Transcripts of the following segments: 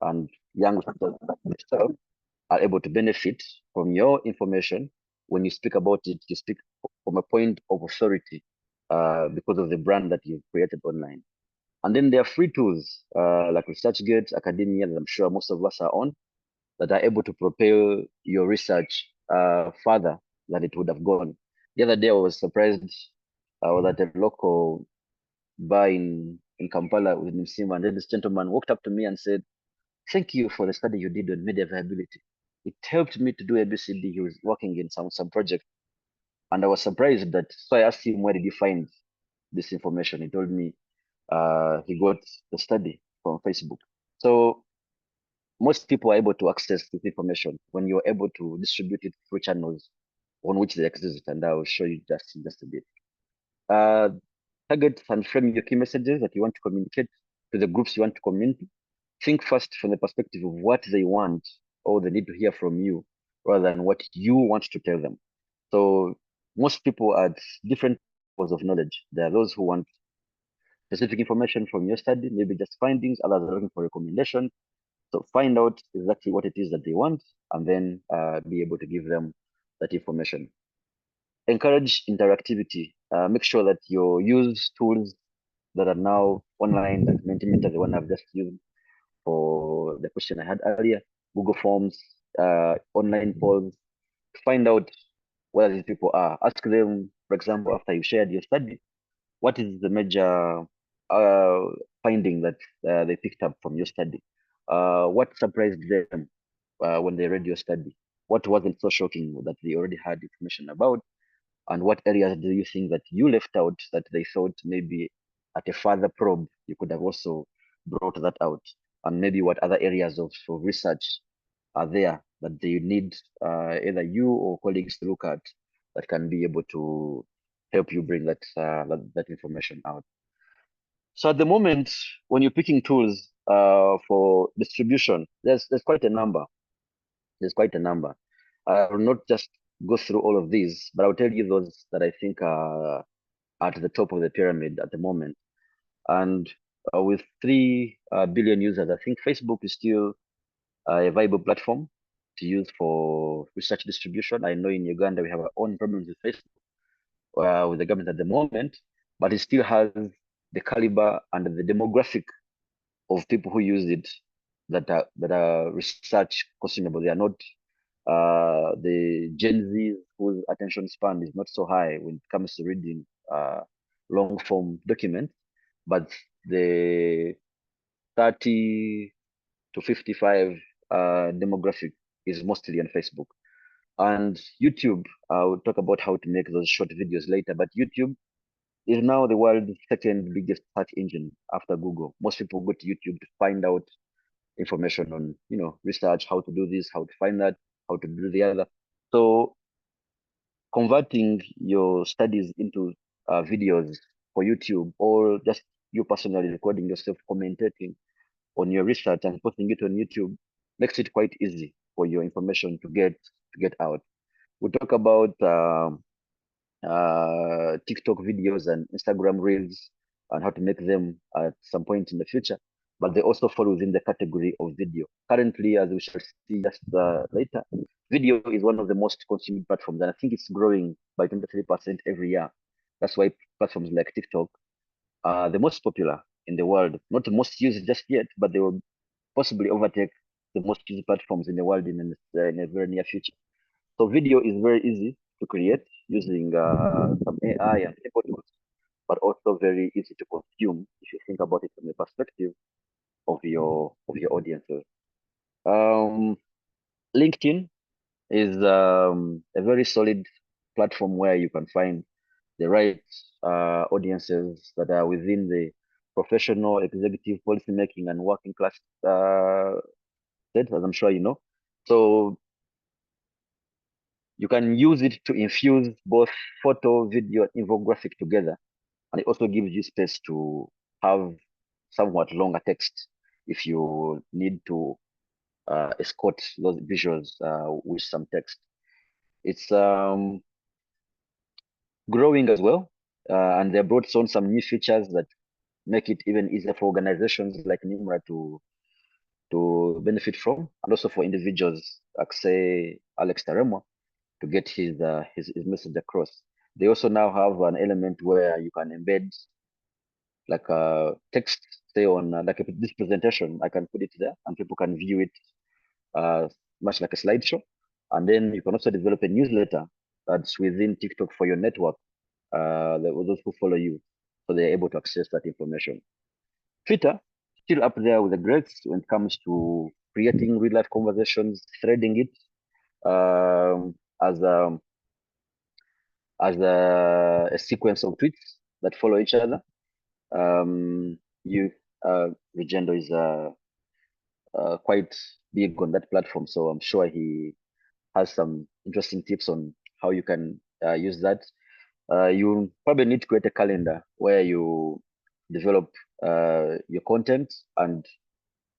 and young researchers like myself are able to benefit from your information. When you speak about it, you speak from a point of authority because of the brand that you've created online. And then there are free tools like ResearchGate, Academia, that I'm sure most of us are on, that are able to propel your research further than it would have gone. The other day, I was surprised. I was at a local bar in Kampala with Nimsima, and then this gentleman walked up to me and said, "Thank you for the study you did on media viability. It helped me to do ABCD." He was working in some project, and I was surprised that. So I asked him, "Where did you find this information?" He told me he got the study from Facebook. So most people are able to access this information when you're able to distribute it through channels on which they access it, and I'll show you just a bit. Uh, Target and frame your key messages that you want to communicate to the groups you want to communicate. Think first from the perspective of what they want or they need to hear from you rather than what you want to tell them. So most people are at different levels of knowledge. There are those who want specific information from your study, maybe just findings, others are looking for recommendations. So find out exactly what it is that they want and then be able to give them that information. Encourage interactivity. Make sure that you use tools that are now online, like Mentimeter, the one I've just used for the question I had earlier, Google Forms, online polls, to find out where these people are. Ask them, for example, after you shared your study, what is the major uh, finding that they picked up from your study? What surprised them when they read your study? What wasn't so shocking that they already had information about? And what areas do you think that you left out that they thought maybe at a further probe you could have also brought that out? And maybe what other areas of research are there that they need either you or colleagues to look at that can be able to help you bring that information out. So at the moment, when you're picking tools for distribution, there's quite a number. There's quite a number. I will not just go through all of these, but I'll tell you those that I think are at the top of the pyramid at the moment. And with 3 billion users, I think Facebook is still a viable platform to use for research distribution. I know in Uganda we have our own problems with Facebook, with the government at the moment, but it still has the caliber and the demographic of people who use it that are research consumable. They are not the Gen Z whose attention span is not so high when it comes to reading long form documents, but the 30 to 55 demographic is mostly on Facebook. And YouTube, I'll talk about how to make those short videos later, but YouTube is now the world's second biggest search engine after Google. Most people go to YouTube to find out information on, research, how to do this, how to find that, how to do the other. So converting your studies into videos for YouTube, or just you personally recording yourself commentating on your research and posting it on YouTube makes it quite easy for your information to get out. We talk about TikTok videos and Instagram reels and how to make them at some point in the future, but they also fall within the category of video. Currently, as we shall see just later, video is one of the most consumed platforms, and I think it's growing by 23% every year. That's why platforms like TikTok are the most popular in the world. Not the most used just yet, but they will possibly overtake the most used platforms in the world in a very near future. So video is very easy to create using some AI and AI tools, but also very easy to consume if you think about it from the perspective of your audiences. Um, LinkedIn is a very solid platform where you can find the right audiences that are within the professional, executive, policymaking, and working class set, as I'm sure you know. So you can use it to infuse both photo, video, and infographic together. And it also gives you space to have somewhat longer text if you need to escort those visuals with some text. It's growing as well, and they brought on some new features that make it even easier for organizations like NEMRA to to benefit from, and also for individuals like say Alex Taremwa to get his message across. They also now have an element where you can embed like text, say on this presentation. I can put it there, and people can view it uh, much like a slideshow. And then you can also develop a newsletter that's within TikTok for your network, those who follow you, so they're able to access that information. Twitter, still up there with the greats when it comes to creating real life conversations, threading it um, as a, a sequence of tweets that follow each other. You, Regendo is quite big on that platform, so I'm sure he has some interesting tips on how you can use that. You probably need to create a calendar where you develop your content and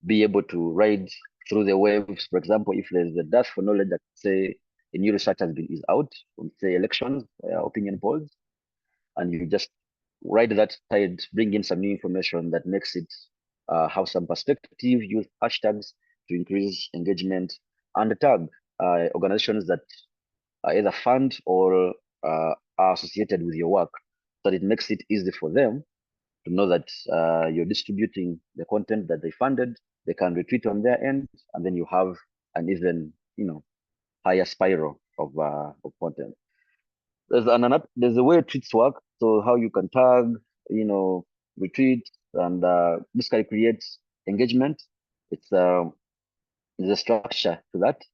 be able to ride through the waves. For example, if there's a dash for knowledge that say a new research is out on say elections, opinion polls, and you just ride that tide, bring in some new information that makes it have some perspective, use hashtags to increase engagement, and tag organizations that either fund or are associated with your work, so that it makes it easy for them to know that you're distributing the content that they funded. They can retweet on their end, and then you have an even higher spiral of content. There's a way tweets work. So how you can tag, retweet, and this can create engagement. It's there's a structure to that.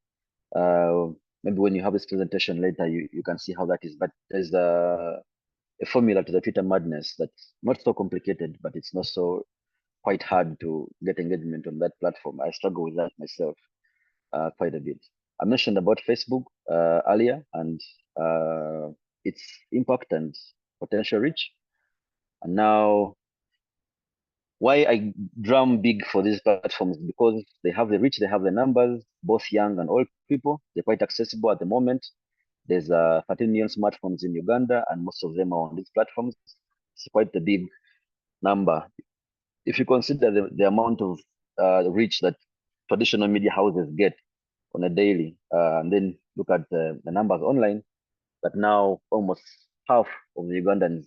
Maybe when you have this presentation later, you can see how that is. But there's a formula to the Twitter madness that's not so complicated, but it's not so quite hard to get engagement on that platform. I struggle with that myself quite a bit. I mentioned about Facebook earlier and its impact and potential reach. And now, why I drum big for these platforms, because they have the reach, they have the numbers, both young and old people. They're quite accessible at the moment. There's 13 million smartphones in Uganda, and most of them are on these platforms. It's quite a big number. If you consider the amount of reach that traditional media houses get on a daily, and then look at the numbers online, that now almost half of the Ugandans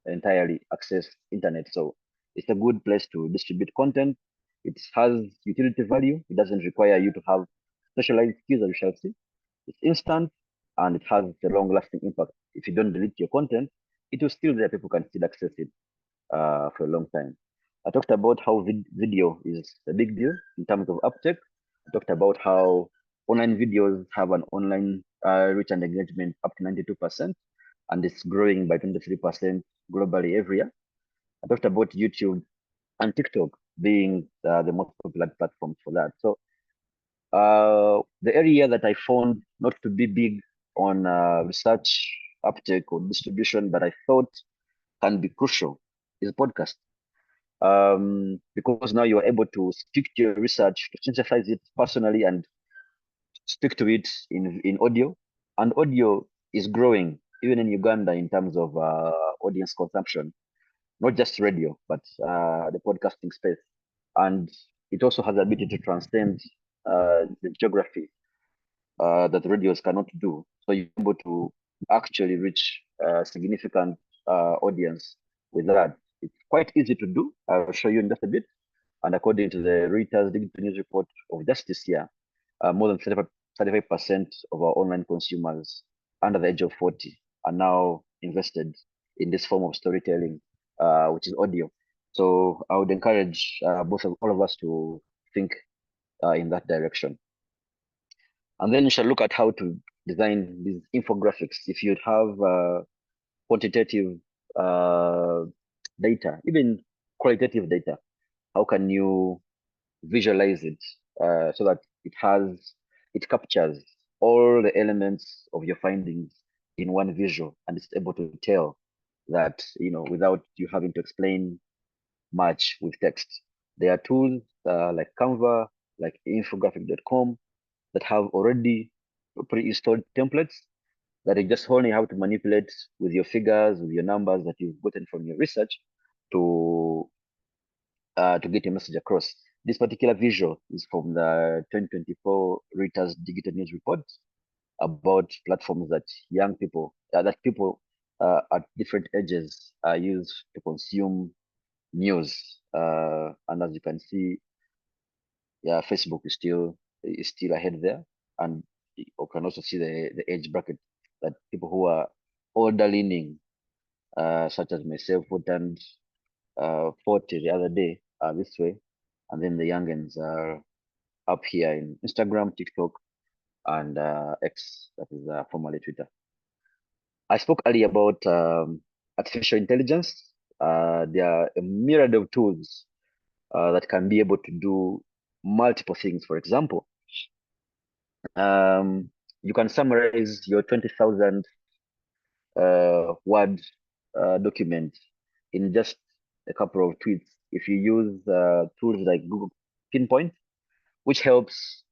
entirely access internet. So it's a good place to distribute content. It has utility value. It doesn't require you to have specialized skills, as you shall see. It's instant and it has a long-lasting impact. If you don't delete your content, it will still there. People can still access it for a long time. I talked about how video is a big deal in terms of uptake. I talked about how online videos have an online reach and engagement up to 92%, and it's growing by 23% globally every year. I talked about YouTube and TikTok being the most popular platforms for that. So the area that I found not to be big on research, uptake, or distribution, but I thought can be crucial is podcast. Because now you're able to speak to your research, to synthesize it personally and speak to it in audio. And audio is growing, even in Uganda, in terms of audience consumption, not just radio, but the podcasting space. And it also has the ability to transcend the geography that radios cannot do. So you're able to actually reach a significant audience with that. It's quite easy to do. I'll show you in just a bit. And according to the Reuters Digital News Report of just this year, more than 35% of our online consumers under the age of 40 are now invested in this form of storytelling, which is audio. So I would encourage all of us to think in that direction. And then you shall look at how to design these infographics. If you have quantitative data, even qualitative data, how can you visualize it so that it captures all the elements of your findings in one visual, and it's able to tell that without you having to explain much with text. There are tools like Canva, like infographic.com that have already pre-installed templates that you just only have to manipulate with your figures, with your numbers that you've gotten from your research to get your message across. This particular visual is from the 2024 Reuters Digital News Report about platforms that young people, that people at different ages use to consume news. And as you can see, yeah, Facebook is still ahead there, and you can also see the age bracket that people who are older leaning, such as myself, who turned 40 the other day, are this way, and then the youngins are up here in Instagram, TikTok, and X, that is formerly Twitter. I spoke earlier about artificial intelligence. There are a myriad of tools that can be able to do multiple things. For example, you can summarize your 20,000 word document in just a couple of tweets if you use tools like Google Pinpoint, which helps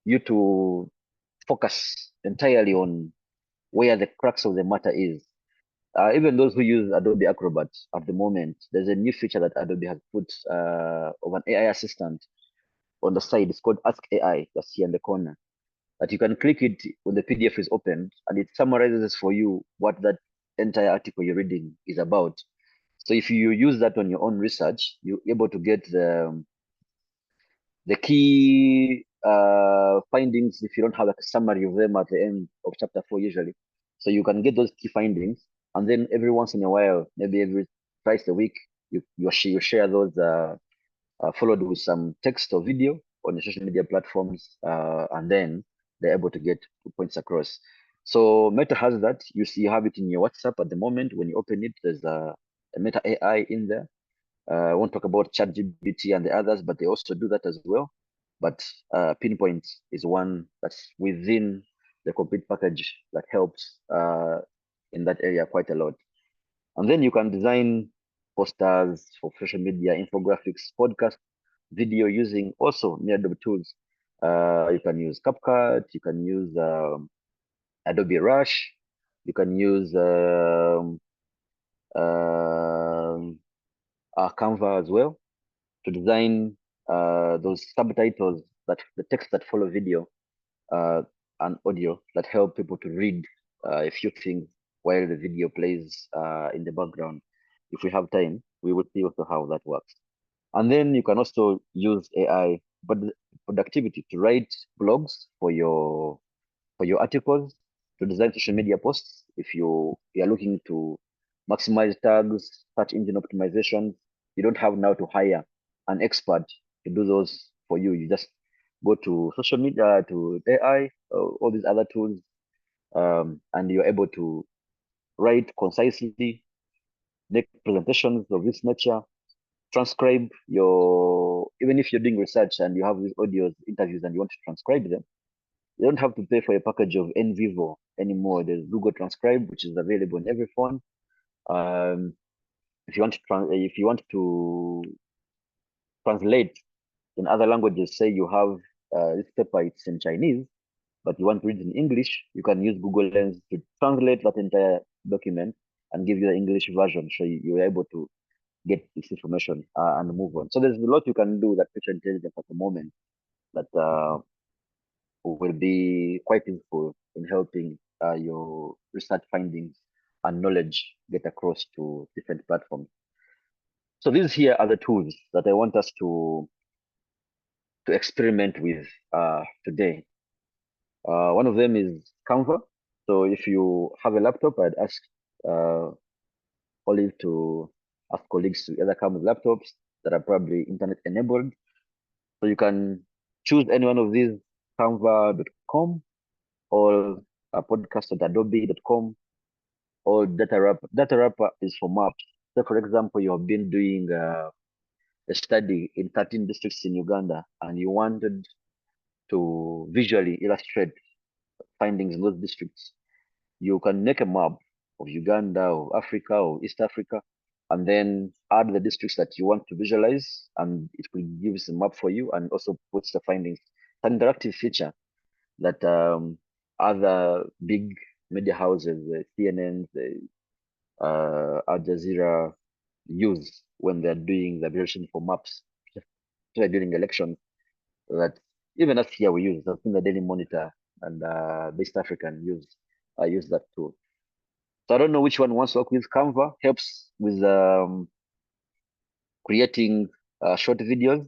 you to focus entirely on where the crux of the matter is. Even those who use Adobe Acrobat at the moment, there's a new feature that Adobe has put of an AI assistant on the side. It's called Ask AI, that's here in the corner. That you can click it when the PDF is opened, and it summarizes for you what that entire article you're reading is about. So if you use that on your own research, you're able to get the key findings if you don't have like a summary of them at the end of chapter 4 usually. So you can get those key findings, and then every once in a while, maybe every twice a week, you share those followed with some text or video on the social media platforms, and then they're able to get points across. So Meta has that. You have it in your WhatsApp at the moment. When you open it, there's a Meta AI in there. I won't talk about ChatGPT and the others, but they also do that as well. But Pinpoint is one that's within the complete package that helps in that area quite a lot. And then you can design posters for social media, infographics, podcast, video using also myriad tools. You can use CapCut, you can use Adobe Rush, you can use Canva as well to design those subtitles, that the text that follow video uh, and audio that help people to read a few things while the video plays in the background. If we have time, we will see also how that works. And then you can also use AI, but productivity to write blogs for your articles, to design social media posts. If you are looking to maximize tags, search engine optimization, you don't have now to hire an expert to do those for you. You just go to social media, to AI, all these other tools, and you're able to write concisely, make presentations of this nature, transcribe your, even if you're doing research and you have these audios, interviews, and you want to transcribe them, you don't have to pay for a package of NVivo anymore. There's Google Transcribe, which is available on every phone. Um, if you want to translate in other languages, say you have this paper, it's in Chinese, but you want to read in English, you can use Google Lens to translate that entire document and give you the English version, so you're able to get this information and move on. So there's a lot you can do with artificial intelligence at the moment that will be quite useful in helping your research findings and knowledge get across to different platforms. So these here are the tools that I want us to experiment with today. One of them is Canva. So if you have a laptop, I'd ask Olive to ask colleagues to either come with laptops that are probably internet enabled. So you can choose any one of these, canva.com or podcast.adobe.com or DataWrapper. DataWrapper is for maps. So for example, you have been doing a study in 13 districts in Uganda and you wanted to visually illustrate findings in those districts. You can make a map of Uganda or Africa or East Africa and then add the districts that you want to visualize, and it will give us a map for you and also puts the findings. It's an interactive feature that other big media houses, the CNN, the Al Jazeera, use when they're doing the visualization for maps. during elections, that even us here we use. I've seen the Daily Monitor and Best African use that tool. So I don't know which one wants to work with. Canva helps with creating short videos,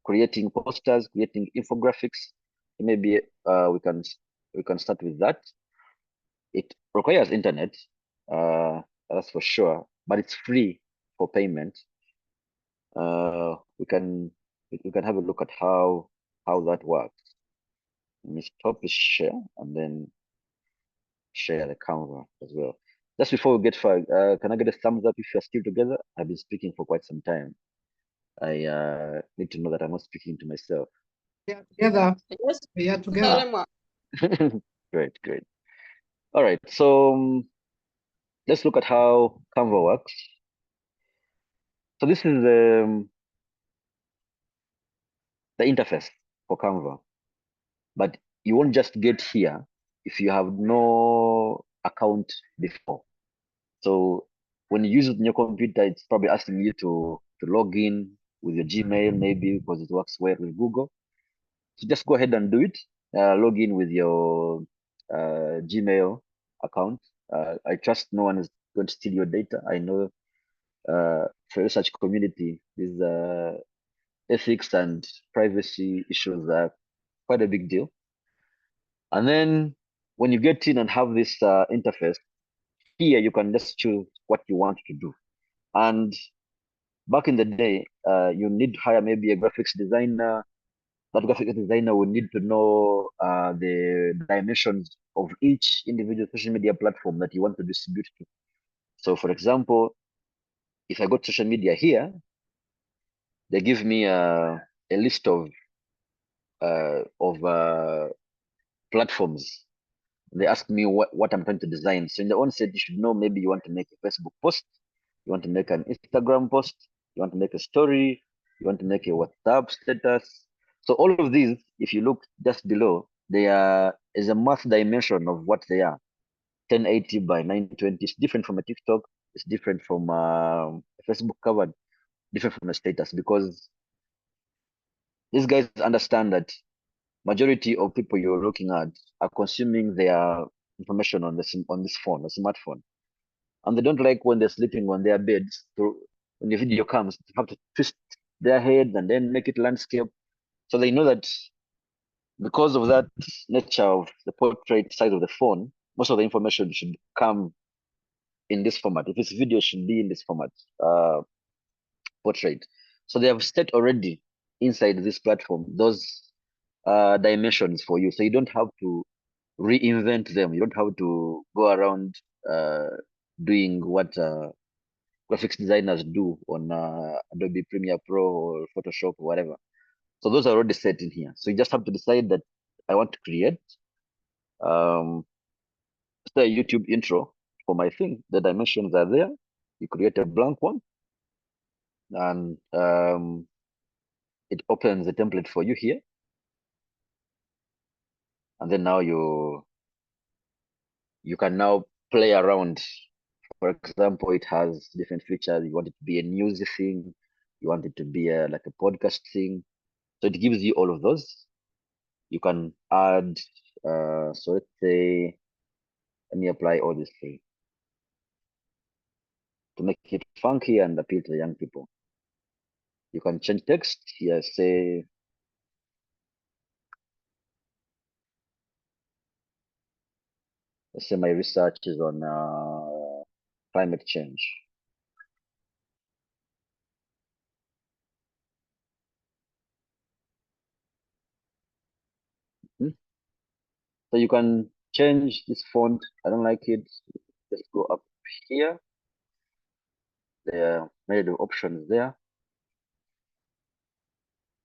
creating posters, creating infographics. So maybe we can start with that. It requires internet, that's for sure, but it's free for payment. We can have a look at how that works. Let me stop the share and then share the Canva as well. Just before we get far, can I get a thumbs up if you're still together? I've been speaking for quite some time. I need to know that I'm not speaking to myself. Yeah, together. Yes, We are together. Taremwa. Great, great. All right, so let's look at how Canva works. So this is the interface for Canva, but you won't just get here if you have no account before. So when you use it on your computer, it's probably asking you to log in with your Gmail, maybe because it works well with Google. So just go ahead and do it. Log in with your Gmail account. I trust no one is going to steal your data. I know for research community, these ethics and privacy issues are quite a big deal. And then when you get in and have this interface, here you can just choose what you want to do. And back in the day, you need to hire maybe a graphics designer. That graphics designer will need to know the dimensions of each individual social media platform that you want to distribute to. So for example, if I go to social media here, they give me a list of platforms. They ask me what I'm trying to design. So in the onset, you should know maybe you want to make a Facebook post, you want to make an Instagram post, you want to make a story, you want to make a WhatsApp status. So all of these, if you look just below, they are is a math dimension of what they are. 1080 by 920. It's different from a TikTok. It's different from a Facebook cover, different from a status, because these guys understand that majority of people you're looking at are consuming their information on this phone, a smartphone, and they don't like when they're sleeping on their beds. To when the video comes, to have to twist their heads and then make it landscape. So they know that because of that nature of the portrait size of the phone, most of the information should come in this format. If it's video, it should be in this format, portrait. So they have set already inside this platform those dimensions for you. So you don't have to reinvent them. You don't have to go around doing what graphics designers do on Adobe Premiere Pro or Photoshop or whatever. So those are already set in here. So you just have to decide that I want to create say a YouTube intro for my thing. The dimensions are there. You create a blank one, and it opens the template for you here. And then now you can now play around. For example, it has different features. You want it to be a news thing. You want it to be like a podcast thing. So it gives you all of those. You can add, so let's say, let me apply all these three to make it funky and appeal to the young people. You can change text here, say, let's say my research is on climate change. Hmm? So you can change this font. I don't like it. Just go up here. There are many options there.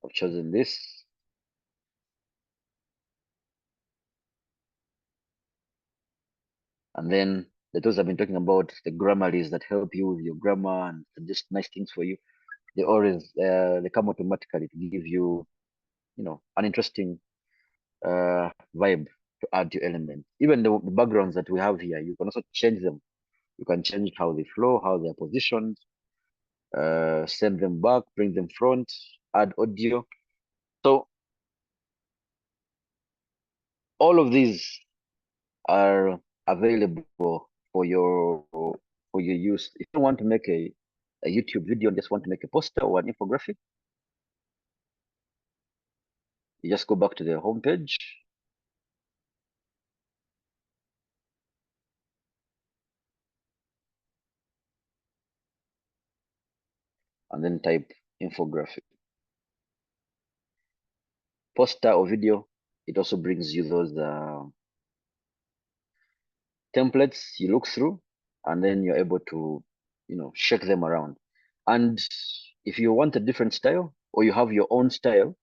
I've chosen this. And then the tools I've been talking about, the Grammarlies that help you with your grammar and suggest nice things for you. They always they come automatically to give you, an interesting vibe to add to element. Even the backgrounds that we have here, you can also change them. You can change how they flow, how they're positioned, send them back, bring them front. add audio. So all of these are available for your use. If you want to make a YouTube video and just want to make a poster or an infographic, you just go back to the home page and then type infographic. Poster or video, it also brings you those templates you look through, and then you're able to, shake them around. And if you want a different style or you have your own style,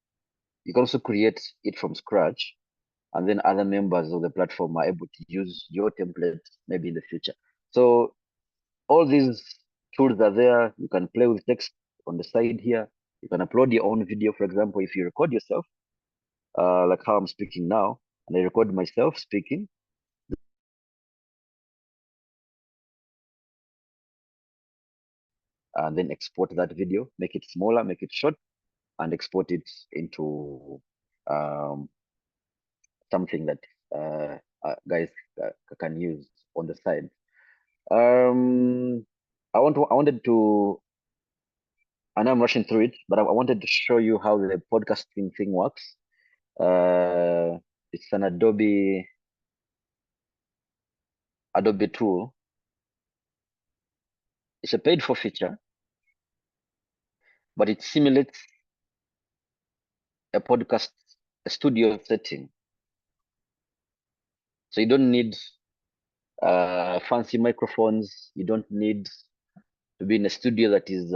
you can also create it from scratch, and then other members of the platform are able to use your template maybe in the future. So all these tools are there. You can play with text on the side here. You can upload your own video. For example, if you record yourself, like how I'm speaking now, and I record myself speaking, and then export that video, make it smaller, make it short, and export it into something that guys can use on the side. I wanted to, and I'm rushing through it, but I wanted to show you how the podcasting thing works. It's an Adobe tool. It's a paid for feature, but it simulates a podcast, a studio setting. So you don't need fancy microphones. You don't need to be in a studio that is,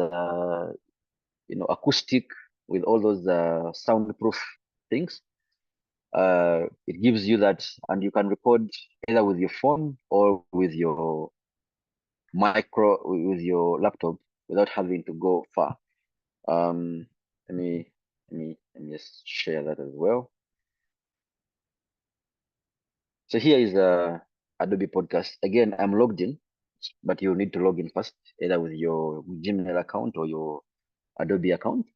acoustic with all those soundproof things. It gives you that, and you can record either with your phone or with your with your laptop without having to go far. Let me just share that as well. So here is Adobe Podcast. Again, I'm logged in, but you'll need to log in first, either with your Gmail account or your Adobe account,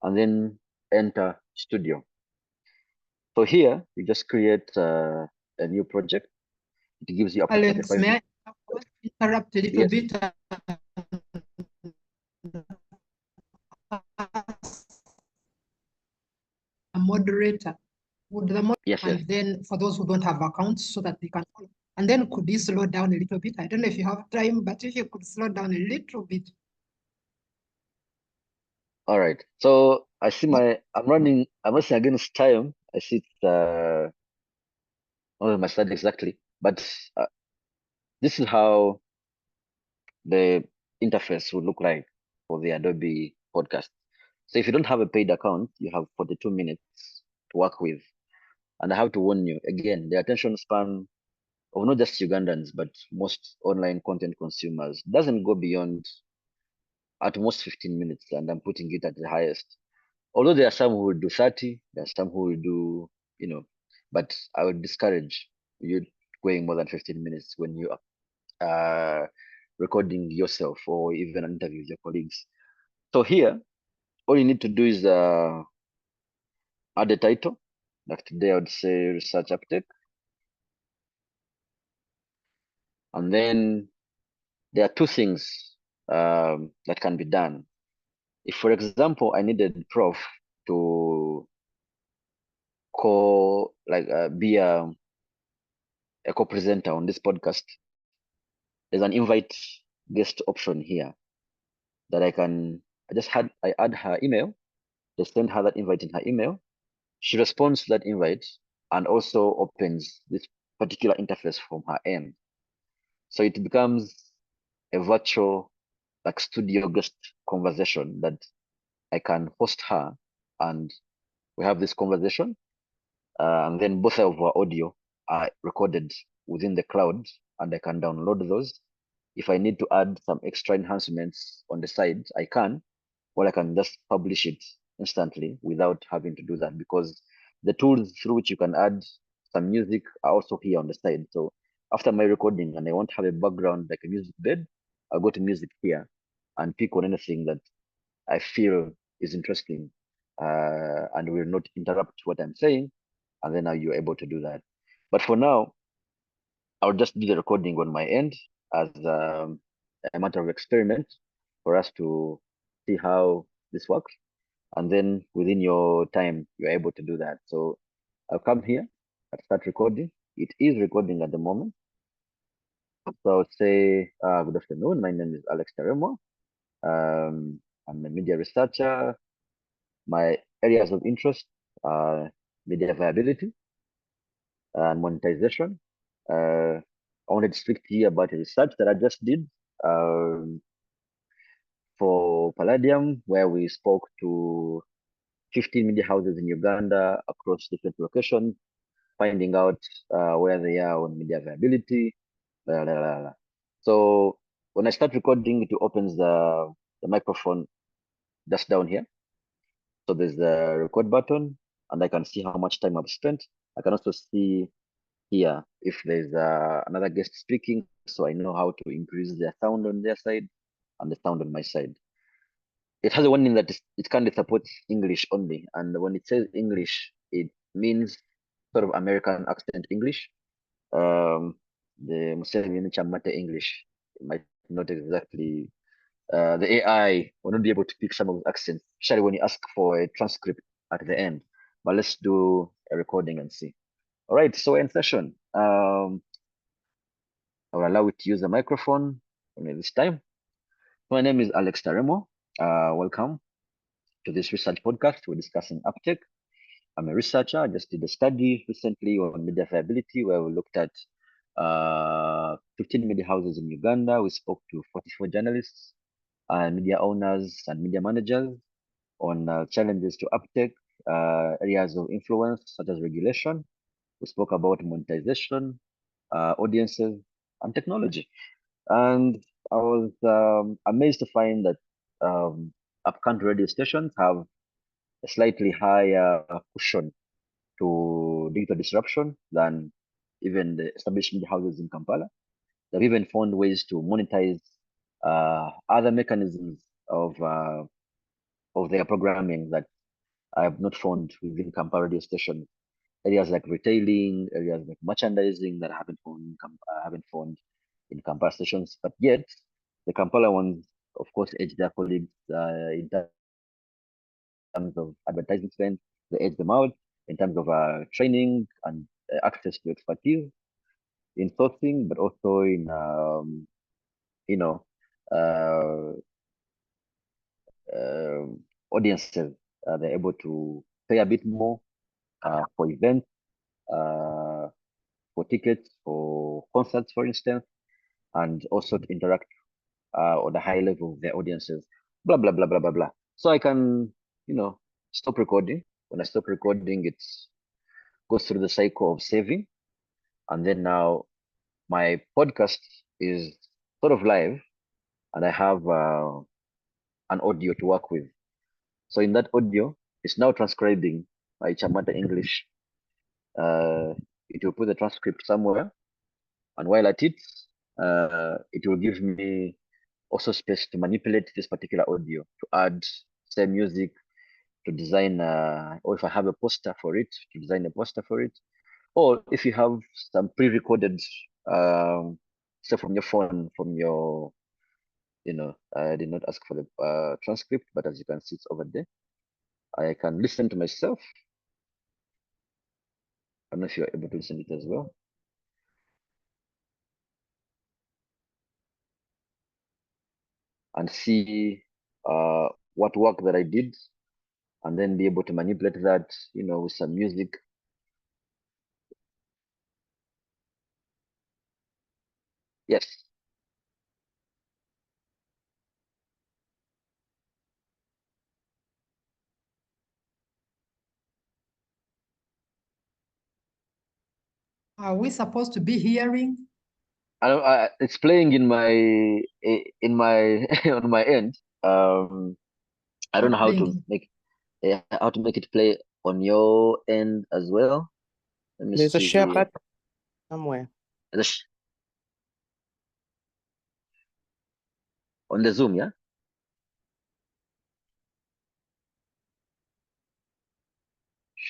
and then enter Studio. So here, you just create a new project. It gives you up to Alex, 45 may I interrupt a little Yes. bit? A moderator. Would the moderator, Yes, yes. and then for those who don't have accounts so that they can follow. And then could you slow down a little bit? I don't know if you have time, but if you could slow down a little bit. All right. So I see I'm running against time. I see it's, my slide exactly, but this is how the interface would look like for the Adobe podcast. So if you don't have a paid account, you have 42 minutes to work with. And I have to warn you, again, the attention span of not just Ugandans, but most online content consumers doesn't go beyond at most 15 minutes, and I'm putting it at the highest. Although there are some who will do 30, there are some who will do, but I would discourage you going more than 15 minutes when you are recording yourself or even an interview with your colleagues. So here, all you need to do is add a title. Like today, I would say research uptake. And then there are two things that can be done. If, for example, I needed Prof to be a co-presenter on this podcast, there's an invite guest option here that I add her email, just send her that invite in her email. She responds to that invite and also opens this particular interface from her end. So it becomes a virtual, like, studio guest conversation that I can host her, and we have this conversation, and then both of our audio are recorded within the cloud, and I can download those. If I need to add some extra enhancements on the side, I can, or I can just publish it instantly without having to do that, because the tools through which you can add some music are also here on the side. So after my recording and I want to have a background like a music bed, I'll go to music here and pick on anything that I feel is interesting. and will not interrupt what I'm saying, and then now you're able to do that. But for now, I'll just do the recording on my end as a matter of experiment for us to see how this works. And then within your time, you're able to do that. So I'll come here and start recording. It is recording at the moment. So I'll say, good afternoon. My name is Alex Taremwa. I'm a media researcher. My areas of interest are media viability and monetization. I wanted to speak to you about a research that I just did um, for Palladium, where we spoke to 15 media houses in Uganda across different locations, finding out where they are on media viability. Blah, blah, blah, blah. So when I start recording, it opens the microphone just down here. So there's the record button, and I can see how much time I've spent. I can also see here if there's another guest speaking, so I know how to increase their sound on their side and the sound on my side. It has a warning that it can't support English only, and when it says English, it means sort of American accent English. The Museveni Chamate English might not exactly. The AI will not be able to pick some of the accents, especially when you ask for a transcript at the end. But let's do a recording and see. All right, so we're in session. I'll allow it to use the microphone only this time. My name is Alex Taremo. Welcome to this research podcast. We're discussing Uptake. I'm a researcher. I just did a study recently on media viability where we looked at 15 media houses in Uganda. We spoke to 44 journalists, media owners, and media managers on challenges to Uptake, areas of influence such as regulation. We spoke about monetization, audiences, and technology. And I was amazed to find that upcountry radio stations have a slightly higher cushion to digital disruption than even the established media houses in Kampala. They've even found ways to monetize other mechanisms of their programming that I have not found within Kampala radio stations. Areas like retailing, areas like merchandising that I haven't found in Kampala stations. But yet, the Kampala ones, of course, edge their colleagues in terms of advertising spend. They edge them out in terms of training and access to expertise in sourcing, but also in you know uh, audiences. They're able to pay a bit more for events, uh, for tickets, for concerts, for instance, and also to interact on the high level of their audiences. Blah blah blah blah blah blah. So I can, stop recording. When I stop recording, it goes through the cycle of saving, and then now my podcast is sort of live, and I have an audio to work with. So in that audio, it's now transcribing my Chamata English. Uh, it will put the transcript somewhere, and while at it, it will give me also space to manipulate this particular audio, to add, say, music, to design, or if I have a poster for it, to design a poster for it. Or if you have some pre-recorded, say from your phone, from your, I did not ask for the transcript, but as you can see, it's over there. I can listen to myself. I don't know if you're able to listen to it as well. And see what work that I did, and then be able to manipulate that, with some music. Yes. Are we supposed to be hearing? It's playing in my on my end. I don't know how to Playing. make it play on your end as well. Let me There's a see share here. button somewhere. On the Zoom, yeah.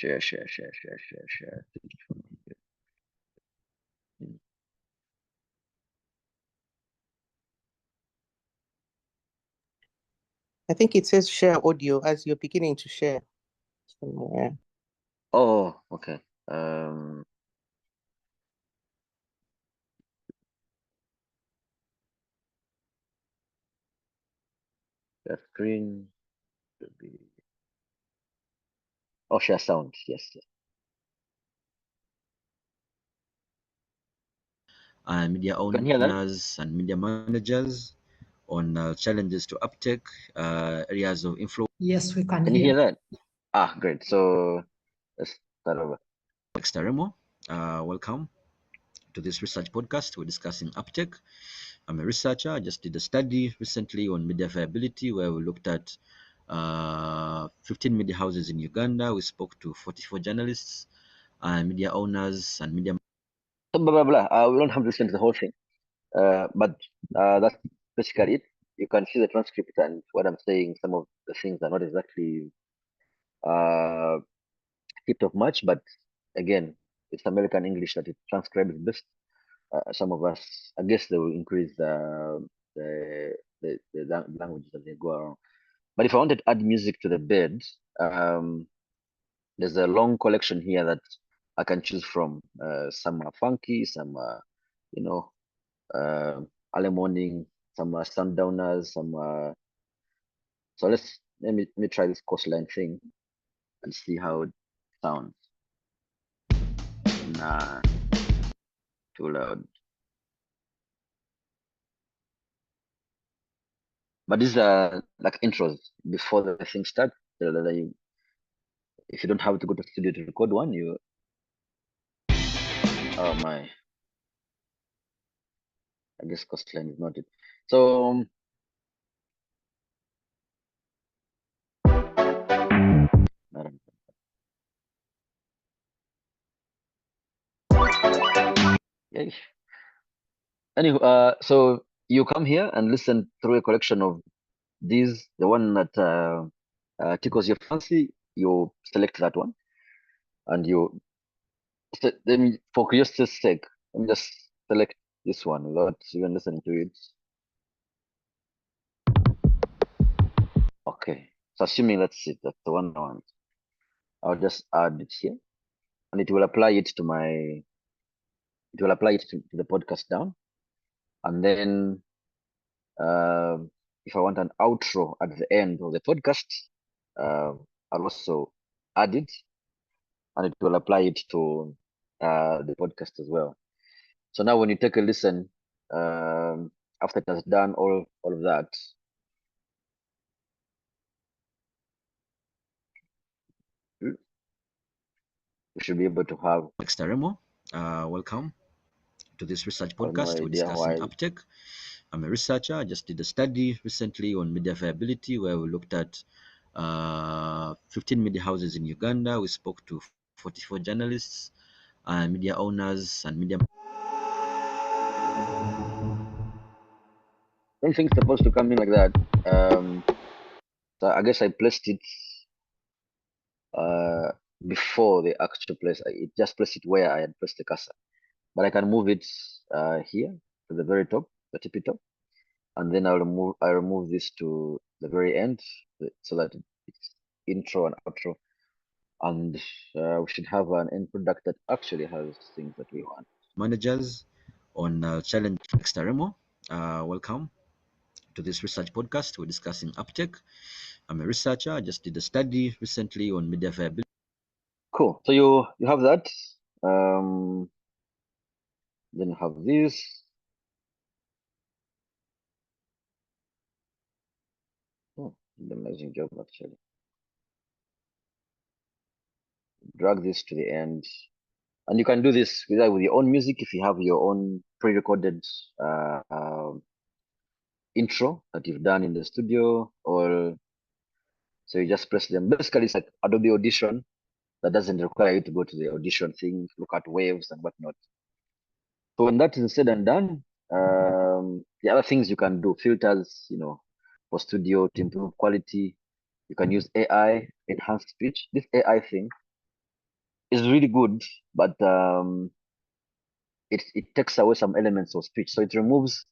Share. I think it says share audio as you're beginning to share somewhere. Oh, okay. The screen should be. Oh, share sound. Yes. Media Can you hear that? owners and media managers on challenges to uptake, areas of influence. Yes, we can Can you hear. hear that? Ah, great. So let's start over. Taremwa, welcome to this research podcast. We're discussing uptake. I'm a researcher. I just did a study recently on media viability where we looked at 15 media houses in Uganda. We spoke to 44 journalists, media owners, and media. So blah blah blah. We don't have to listen to the whole thing. But that's basically it. You can see the transcript and what I'm saying. Some of the things are not exactly tipped off much, but again, it's American English that it transcribes best. Some of us, I guess, they will increase the languages as they go around. But if I wanted to add music to the bed, there's a long collection here that I can choose from. Some are funky, some are, you know, early morning, some are sundowners, some are. So let me try this coastline thing and see how it sounds. Nah, too loud. But these are like intros before the thing starts. So that if you don't have to go to studio to record one, you. Oh my. I guess coastline is not it. So I don't know. Yeah. Anyway, so you come here and listen through a collection of these. The one that tickles your fancy, you select that one, and you. Then, for curiosity's sake, let me just select this one without even listening to it. Okay. So assuming that's it, that's the one I want. I'll just add it here, and it will apply it to my. It will apply it to the podcast down, and then if I want an outro at the end of the podcast, uh, I'll also add it, and it will apply it to the podcast as well. So now, when you take a listen, after it has done all of that, we should be able to have. Taremwa, welcome to this research I have no podcast. We're idea discussing why. uptake. I'm a researcher. I just did a study recently on media viability where we looked at 15 media houses in Uganda. We spoke to 44 journalists, media owners, and media. Don't think it's supposed to come in like that. So I guess I placed it uh, before the actual place. It just placed it where I had placed the cursor. But I can move it here to the very top, the tippy top, and then I remove this to the very end so that it's intro and outro, and we should have an end product that actually has things that we want. Managers on challenge. Taremwa, welcome to this research podcast. We're discussing uptake. I'm a researcher. I just did a study recently on media viability. Cool. So you have that. Um, then you have this. Oh, did an amazing job actually. Drag this to the end, and you can do this either with your own music if you have your own pre-recorded intro that you've done in the studio, or so you just press them. Basically, it's like Adobe Audition that doesn't require you to go to the audition thing, look at waves and whatnot. So when that is said and done, the other things you can do, filters, for studio to improve quality. You can use AI, enhanced speech. This AI thing is really good, but it takes away some elements of speech. So it removes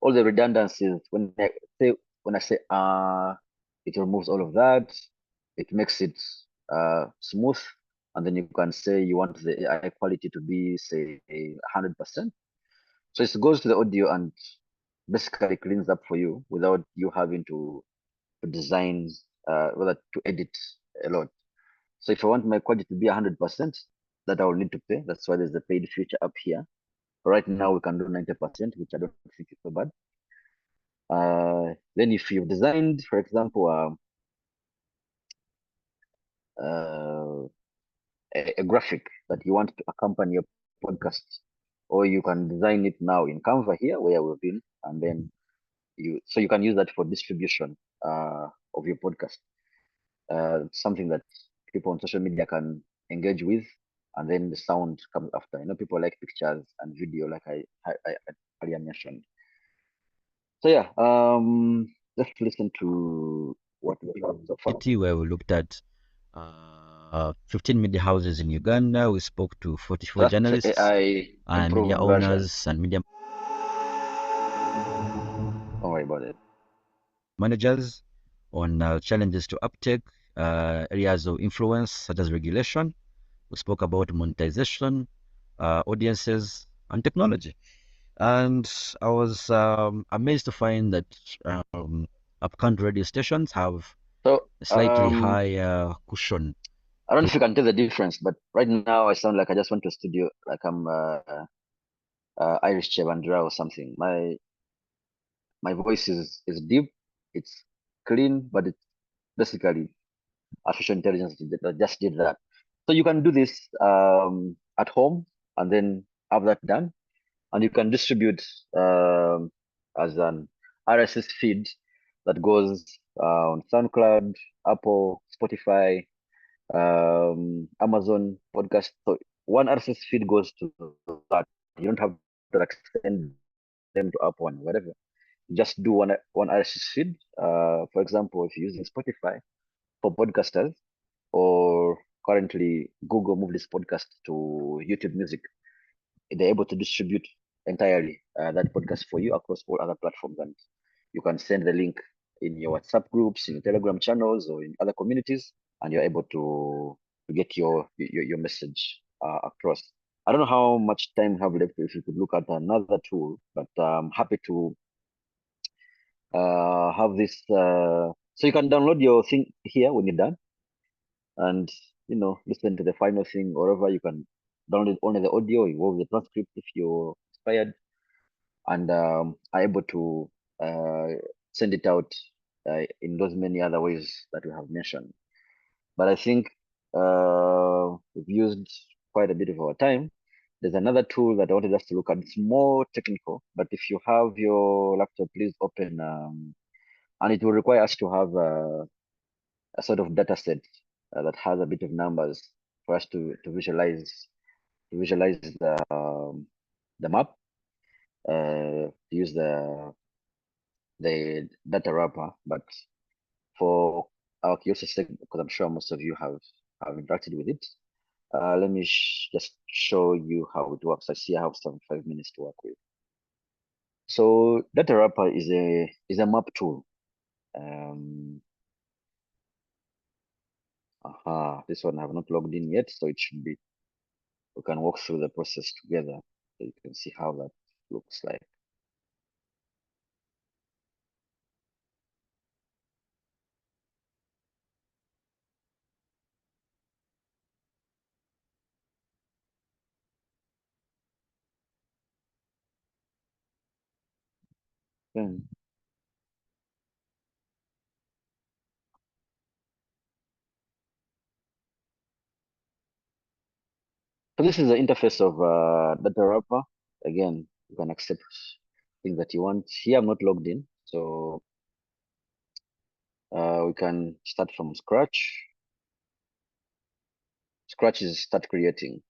all the redundancies. When I say it removes all of that. It makes it smooth, and then you can say you want the AI quality to be, say, 100%. So it goes to the audio and basically cleans up for you without you having to design, rather to edit a lot. So if I want my quality to be 100%, that I will need to pay. That's why there's a paid feature up here. Right now we can do 90%, which I don't think is so bad. Then if you've designed, for example, a graphic that you want to accompany your podcast, or you can design it now in Canva here where we've been, and then you can use that for distribution of your podcast. Something that people on social media can engage with, and then the sound comes after. People like pictures and video, like I earlier mentioned. So yeah, let's listen to what we have so far. Where we looked at 15 media houses in Uganda. We spoke to 44 That's journalists AI and media improved version. owners and media Don't worry about it. managers on challenges to uptake, areas of influence such as regulation. We spoke about monetization, audiences, and technology. And I was amazed to find that upcountry radio stations have So a slightly higher cushion. I don't know if you can tell the difference, but right now I sound like I just went to a studio, like I'm Irish Chevandra or something. My voice is deep, it's clean, but it's basically artificial intelligence that just did that. So you can do this at home and then have that done, and you can distribute as an RSS feed that goes on SoundCloud, Apple, Spotify, Amazon podcast. So one RSS feed goes to that. You don't have to like send them to Apple and whatever. You just do one RSS feed. For example, if you're using Spotify for podcasters, or currently Google moved this podcast to YouTube Music, they're able to distribute entirely that podcast for you across all other platforms, and you can send the link in your WhatsApp groups, in your Telegram channels, or in other communities, and you're able to get your message across. I don't know how much time we have left. If you could look at another tool, but I'm happy to have this. So you can download your thing here when you're done, and listen to the final thing, or wherever you can download only the audio, involve the transcript if you're inspired, and are able to send it out in those many other ways that we have mentioned. But I think we've used quite a bit of our time. There's another tool that I wanted us to look at. It's more technical, but if you have your laptop, please open, and it will require us to have a sort of data set that has a bit of numbers for us to visualize the map, use the data wrapper. But for our curiosity sake, because I'm sure most of you have interacted with it, let me just show you how it works. I see I have 5 minutes to work with. So data wrapper is a map tool. This one I have not logged in yet, so it should be. We can walk through the process together so you can see how that looks like. Okay. So this is the interface of data wrapper. Again, you can accept things that you want. Here I'm not logged in, so we can start from scratch. Scratch is start creating.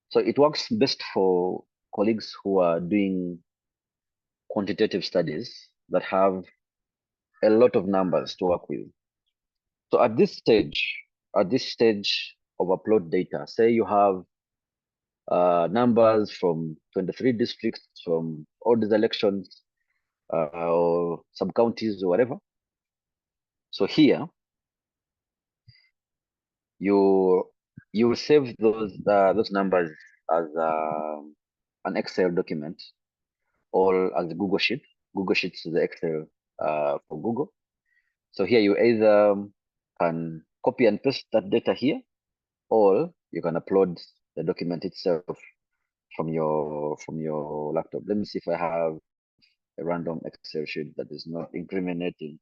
So it works best for colleagues who are doing quantitative studies that have a lot of numbers to work with. So at this stage of upload data, say you have numbers from 23 districts from all these elections or sub-counties or whatever. So here, you will save those numbers as an Excel document or as a Google Sheet. Google Sheets is the Excel for Google. So here you either can copy and paste that data here, or you can upload the document itself from your laptop. Let me see if I have a random Excel sheet that is not incriminating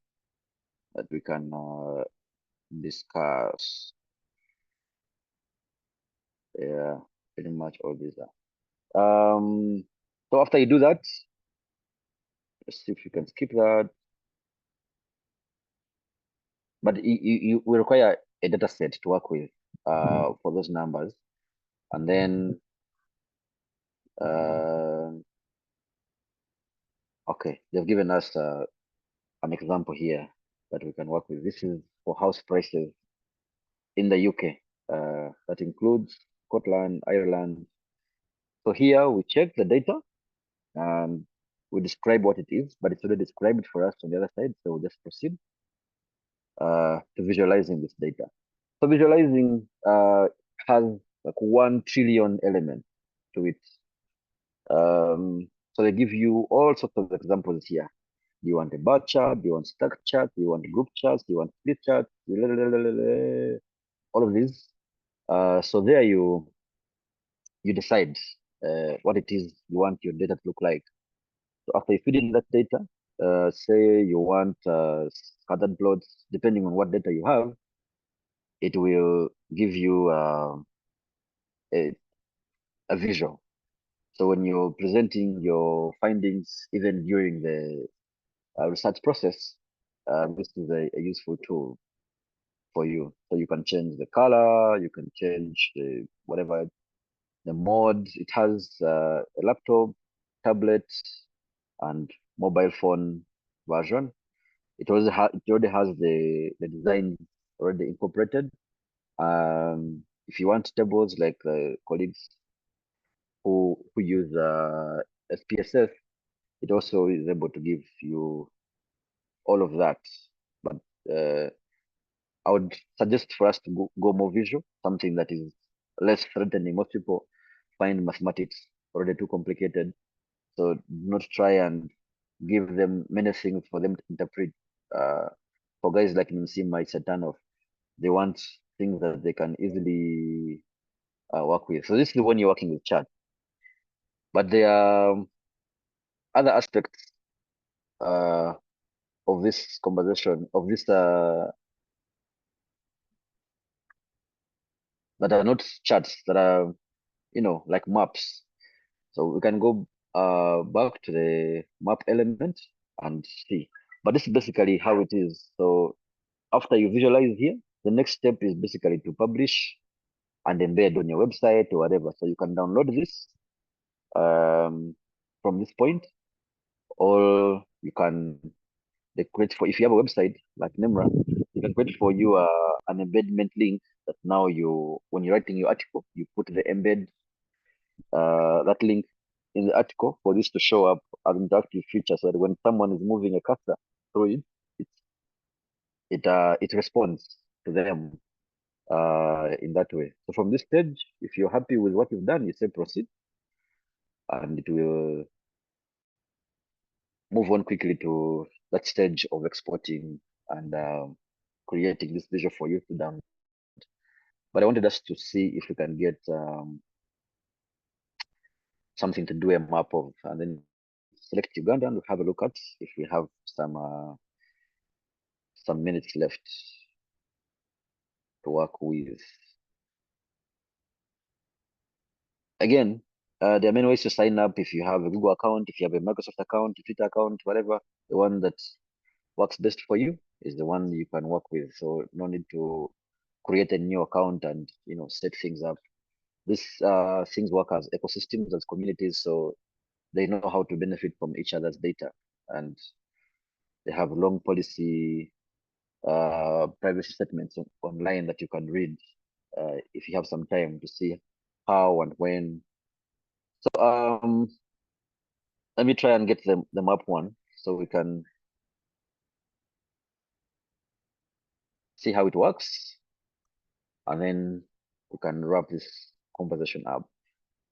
that we can discuss. Yeah, pretty much all these are. So after you do that, let's see if you can skip that. But you will require a data set to work with for those numbers. And then, okay, they've given us an example here that we can work with. This is for house prices in the UK. That includes Scotland, Ireland. So here we check the data and we describe what it is, but it's already described for us on the other side. So we'll just proceed to visualizing this data. So visualizing has like 1 trillion elements to it. So they give you all sorts of examples here. Do you want a bar chart? Do you want stack chart? Do you want group charts? Do you want split charts? All of these. So there you decide what it is you want your data to look like. So after you feed in that data, say you want scattered plots, depending on what data you have, it will give you a visual. So when you're presenting your findings, even during the research process, this is a useful tool for you. So you can change the color, you can change the whatever the mode. It has a laptop, tablet, and mobile phone version. It already has the design already incorporated. If you want tables like colleagues who use SPSS, it also is able to give you all of that. But I would suggest for us to go more visual, something that is less threatening. Most people find mathematics already too complicated. So do not try and give them many things for them to interpret. For guys like Nsima, Satanov, they want things that they can easily work with. So this is when you're working with chat. But there are other aspects of this conversation, of this that are not charts, that are, like maps. So we can go back to the map element and see. But this is basically how it is. So after you visualize here, the next step is basically to publish and embed on your website or whatever. So you can download this from this point, or you can create for, if you have a website like NEMRA, you can create for you an embedment link that now when you're writing your article, you put the embed that link in the article for this to show up as interactive feature, so that when someone is moving a cursor through it, it responds to them in that way. So from this stage, if you're happy with what you've done, you say proceed, and it will move on quickly to that stage of exporting and creating this visual for you to download. But I wanted us to see if we can get something to do a map of, and then select Uganda and we'll have a look at if we have some minutes left to work with. Again, there are many ways to sign up. If you have a Google account, if you have a Microsoft account, a Twitter account, whatever, the one that works best for you is the one you can work with. So no need to create a new account and set things up. These things work as ecosystems, as communities, so they know how to benefit from each other's data, and They have long policy privacy statements online that you can read if you have some time to see how and when. So let me try and get the map one so we can see how it works, and then we can wrap this conversation up.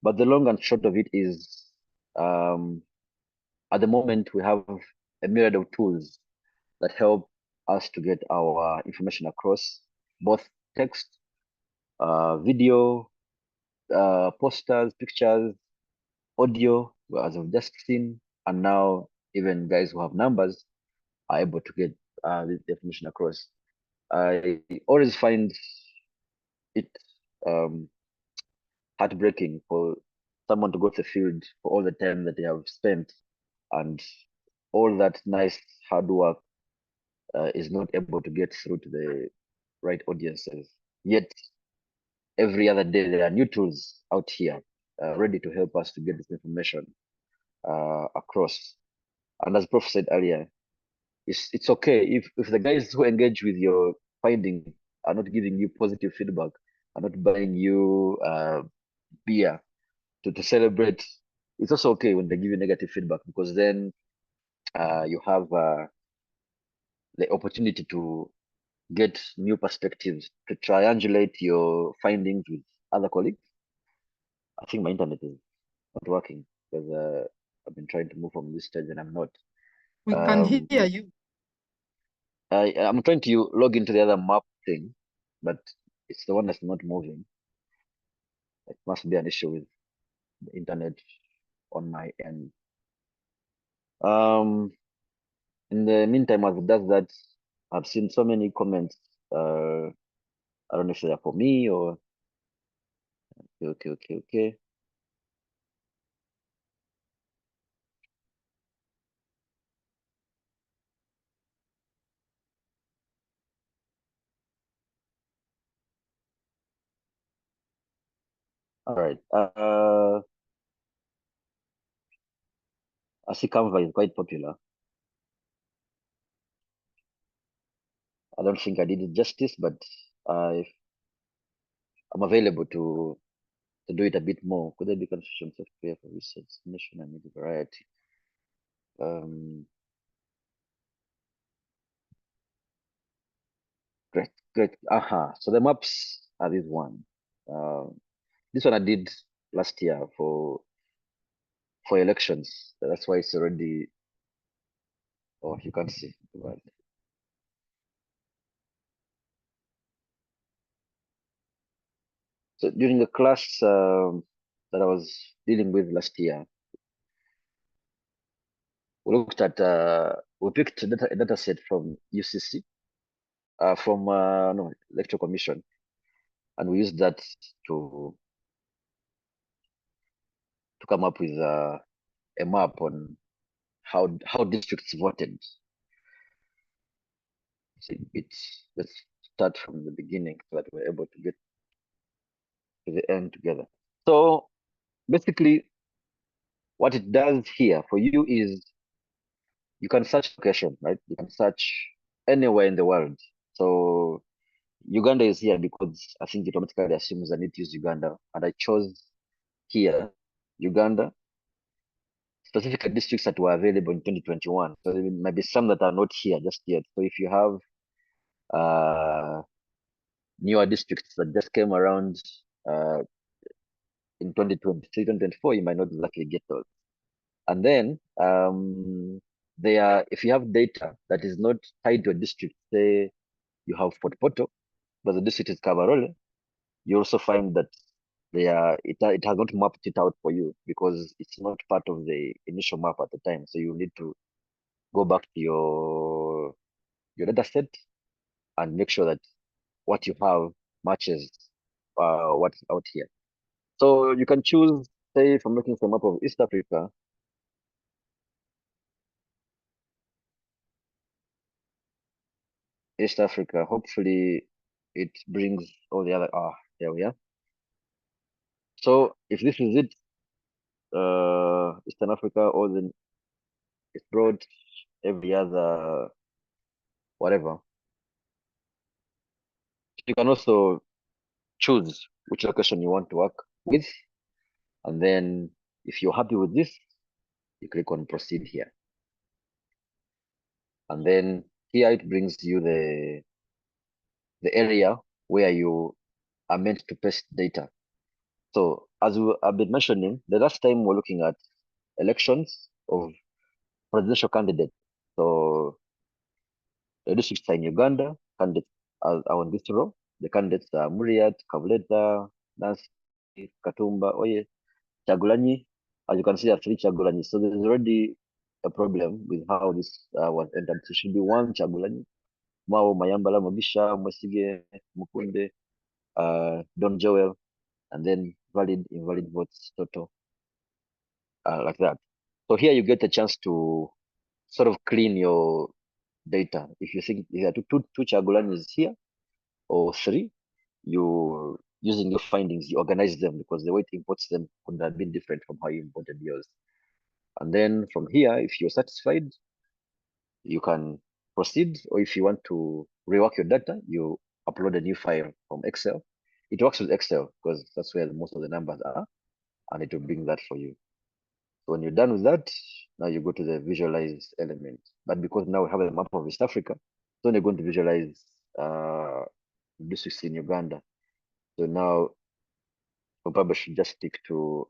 But the long and short of it is, at the moment, we have a myriad of tools that help us to get our information across, both text, video, posters, pictures, audio, as I've just seen, and now even guys who have numbers are able to get the information across. I always find it heartbreaking for someone to go to the field for all the time that they have spent and all that nice hard work is not able to get through to the right audiences. Yet every other day there are new tools out here ready to help us to get this information across. And as Prof said earlier, it's okay if the guys who engage with your finding are not giving you positive feedback, are not buying you beer to celebrate. It's also okay when they give you negative feedback, because then you have the opportunity to get new perspectives, to triangulate your findings with other colleagues. I think my internet is not working because I've been trying to move from this stage and I'm not. We can hear you. I'm trying to log into the other map thing, but it's the one that's not moving. It must be an issue with the internet on my end. In the meantime, as it does that, I've seen so many comments. I don't know if they're for me or okay. All right. I see Canva is quite popular. I don't think I did it justice, but I'm available to do it a bit more. Could there be confusion software for research, nation, and media variety? Great. So the maps are this one. This one I did last year for elections. That's why it's already. Oh, you can't see. Right. So during the class that I was dealing with last year, we looked at we picked a data set from UCC, from no Electoral Commission, and we used that to come up with a map on how districts voted. So let's start from the beginning so that we're able to get to the end together. So basically, what it does here for you is you can search location, right? You can search anywhere in the world. So Uganda is here because I think it automatically assumes I need to use Uganda, and I chose here Uganda, specific districts that were available in 2021. So there might be some that are not here just yet. So if you have newer districts that just came around in 2023, 2024, you might not exactly get those. And then if you have data that is not tied to a district, say you have Port Poto, but the district is Kabarole, you also find that it has not mapped it out for you because it's not part of the initial map at the time. So you need to go back to your data set and make sure that what you have matches what's out here. So you can choose, say, if I'm looking for a map of East Africa, hopefully it brings all the other, there we are. So if this is it, Eastern Africa, or then it's broad, every other whatever. You can also choose which location you want to work with. And then if you're happy with this, you click on proceed here. And then here it brings you the area where you are meant to paste data. So as I've been mentioning, the last time we're looking at elections of presidential candidates. So the districts are in Uganda, candidates are on this row. The candidates are Muriat, Kavuleta, Nancy, Katumba, Oye, Chagulanyi. As you can see, there are three Chagulanyi. So there's already a problem with how this was entered. So it should be one Chagulanyi. Mao, Mayambala, Mobisha, Mwesige, Mukunde, Don Joel, and then valid, invalid votes total, like that. So here you get a chance to sort of clean your data. If you think there are two Chagulanis here or three, you using your findings, you organize them because the way it imports them could have been different from how you imported yours. And then from here, if you're satisfied, you can proceed, or if you want to rework your data, you upload a new file from Excel. It works with Excel because that's where most of the numbers are, and it will bring that for you. So when you're done with that, now you go to the visualize element. But because now we have a map of East Africa, so you're going to visualize districts in Uganda. So now we probably should just stick to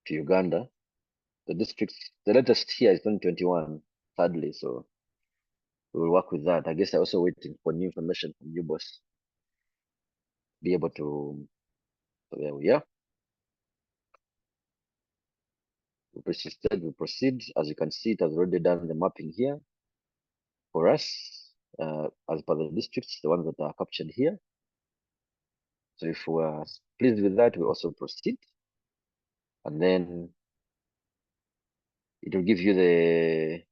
Uganda. The districts, the latest here is 2021, sadly. So we'll work with that. I guess I'm also waiting for new information from you, boss. Be able to, so there we are. We proceed. As you can see, it has already done the mapping here for us, as per the districts, the ones that are captured here. So if we are pleased with that, we also proceed. And then it will give you the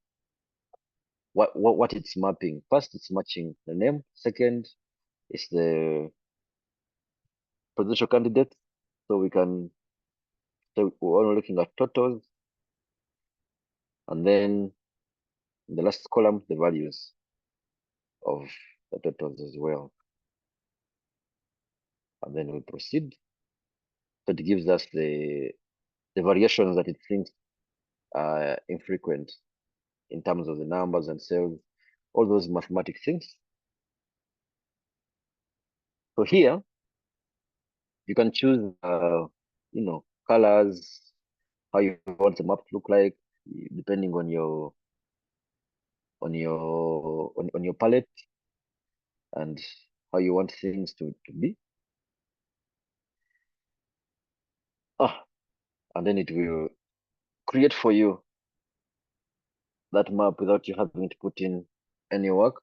what it's mapping. First, it's matching the name. Second, it's the presidential candidate. So we're only looking at totals. And then in the last column, the values of the totals as well. And then we proceed. So it gives us the variations that it thinks are infrequent in terms of the numbers and cells, all those mathematic things. So here you can choose, colors, how you want the map to look like, depending on your palette and how you want things to be. And then it will create for you that map without you having to put in any work.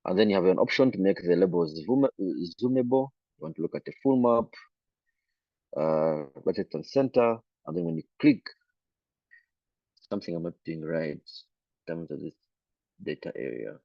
And then you have an option to make the labels zoomable. You want to look at the full map, right it on center, and then when you click, something I'm not doing right in terms of this data area.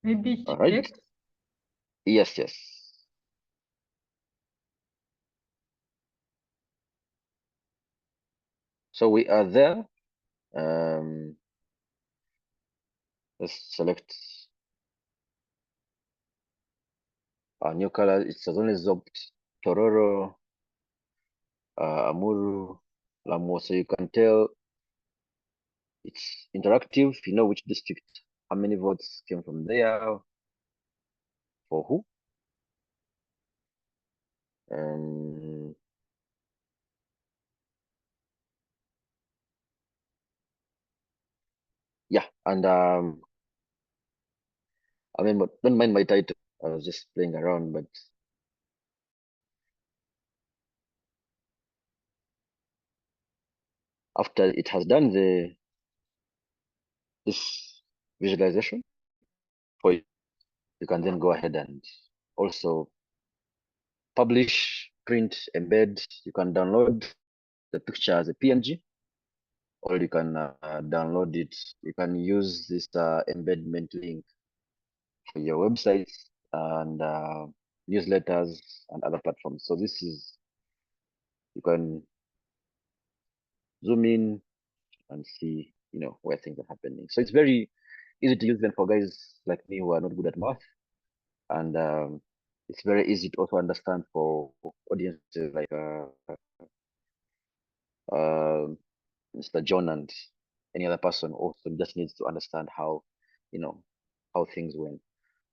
Maybe All right. check. Yes. So we are there. Let's select our new color. It's only Zopt, Tororo, Amuru, Lamu. So you can tell it's interactive. You know which district, how many votes came from there, for who. Yeah, and I mean, don't mind my title. I was just playing around, but after it has done this visualization for you, you can then go ahead and also publish, print, embed. You can download the picture as a PNG, or you can download it. You can use this embedment link for your websites and newsletters and other platforms. So this is, you can zoom in and see, where things are happening. So it's very easy to use even for guys like me who are not good at math. And it's very easy to also understand for audiences like Mr. John and any other person also just needs to understand how, how things went.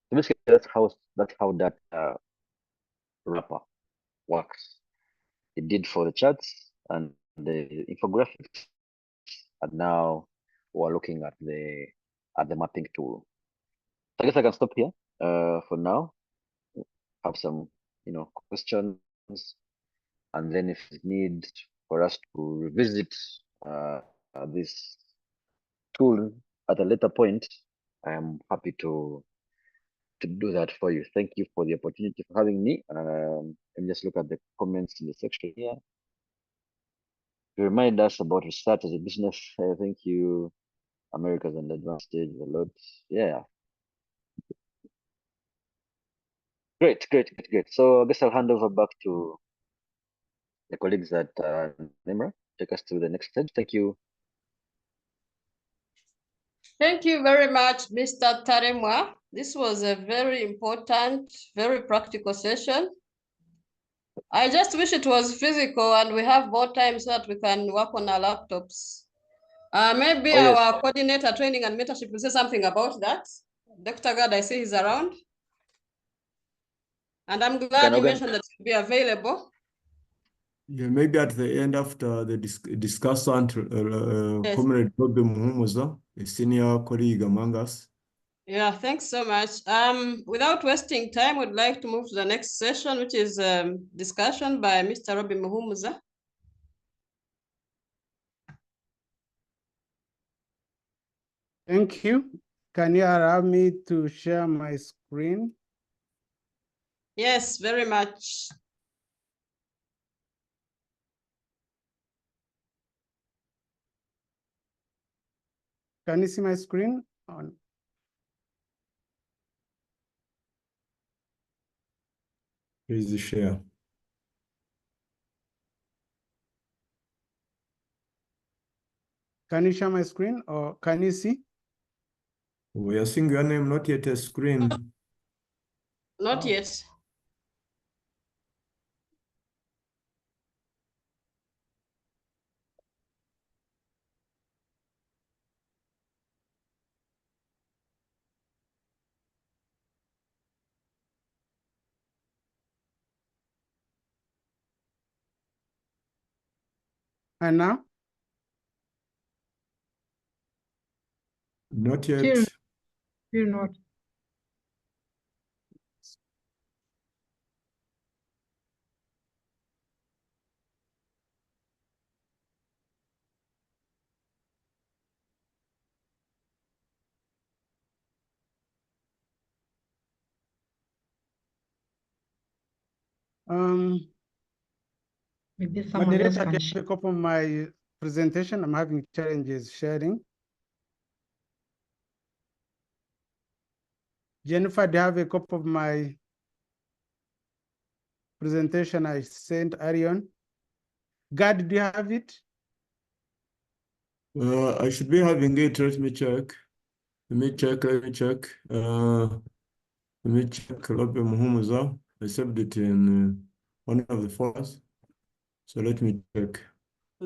So basically, that's how that wrapper works. It did for the charts and the infographics, and now we're looking at the mapping tool. I guess I can stop here for now. Have some, questions, and then if it needs for us to revisit this tool at a later point, I am happy to do that for you. Thank you for the opportunity for having me. Let me just look at the comments in the section here. To remind us about research as a business. Thank you, America's an advanced stage a lot. Yeah. Great. So I guess I'll hand over back to the colleagues at NEMRA. Take us to the next stage. Thank you. Thank you very much, Mr. Taremwa. This was a very important, very practical session. I just wish it was physical and we have more time so that we can work on our laptops. Maybe our coordinator training and mentorship will say something about that. Dr. Gad, I see he's around. And I'm glad you mentioned that he'll be available. Yeah, maybe at the end after the discussant, Yes. Comrade Bobby Muhumuza, a senior colleague among us. Yeah, thanks so much. Without wasting time, we'd like to move to the next session, which is discussion by Mr. Bobby Muhumuza. Thank you. Can you allow me to share my screen? Yes, very much. Can you see my screen? Please share. Can you share my screen or can you see? We are seeing your name, not yet a screen. Not yet. And now? Not yet. Still not. Maybe someone else Moderator, can can you pick up on my presentation? I'm having challenges sharing. Jennifer, do you have a copy of my presentation I sent Arion? Gad, do you have it? I should be having it. Let me check. Let me check. Let me check. Bobby Muhumuza. I saved it in one of the folders. So let me check.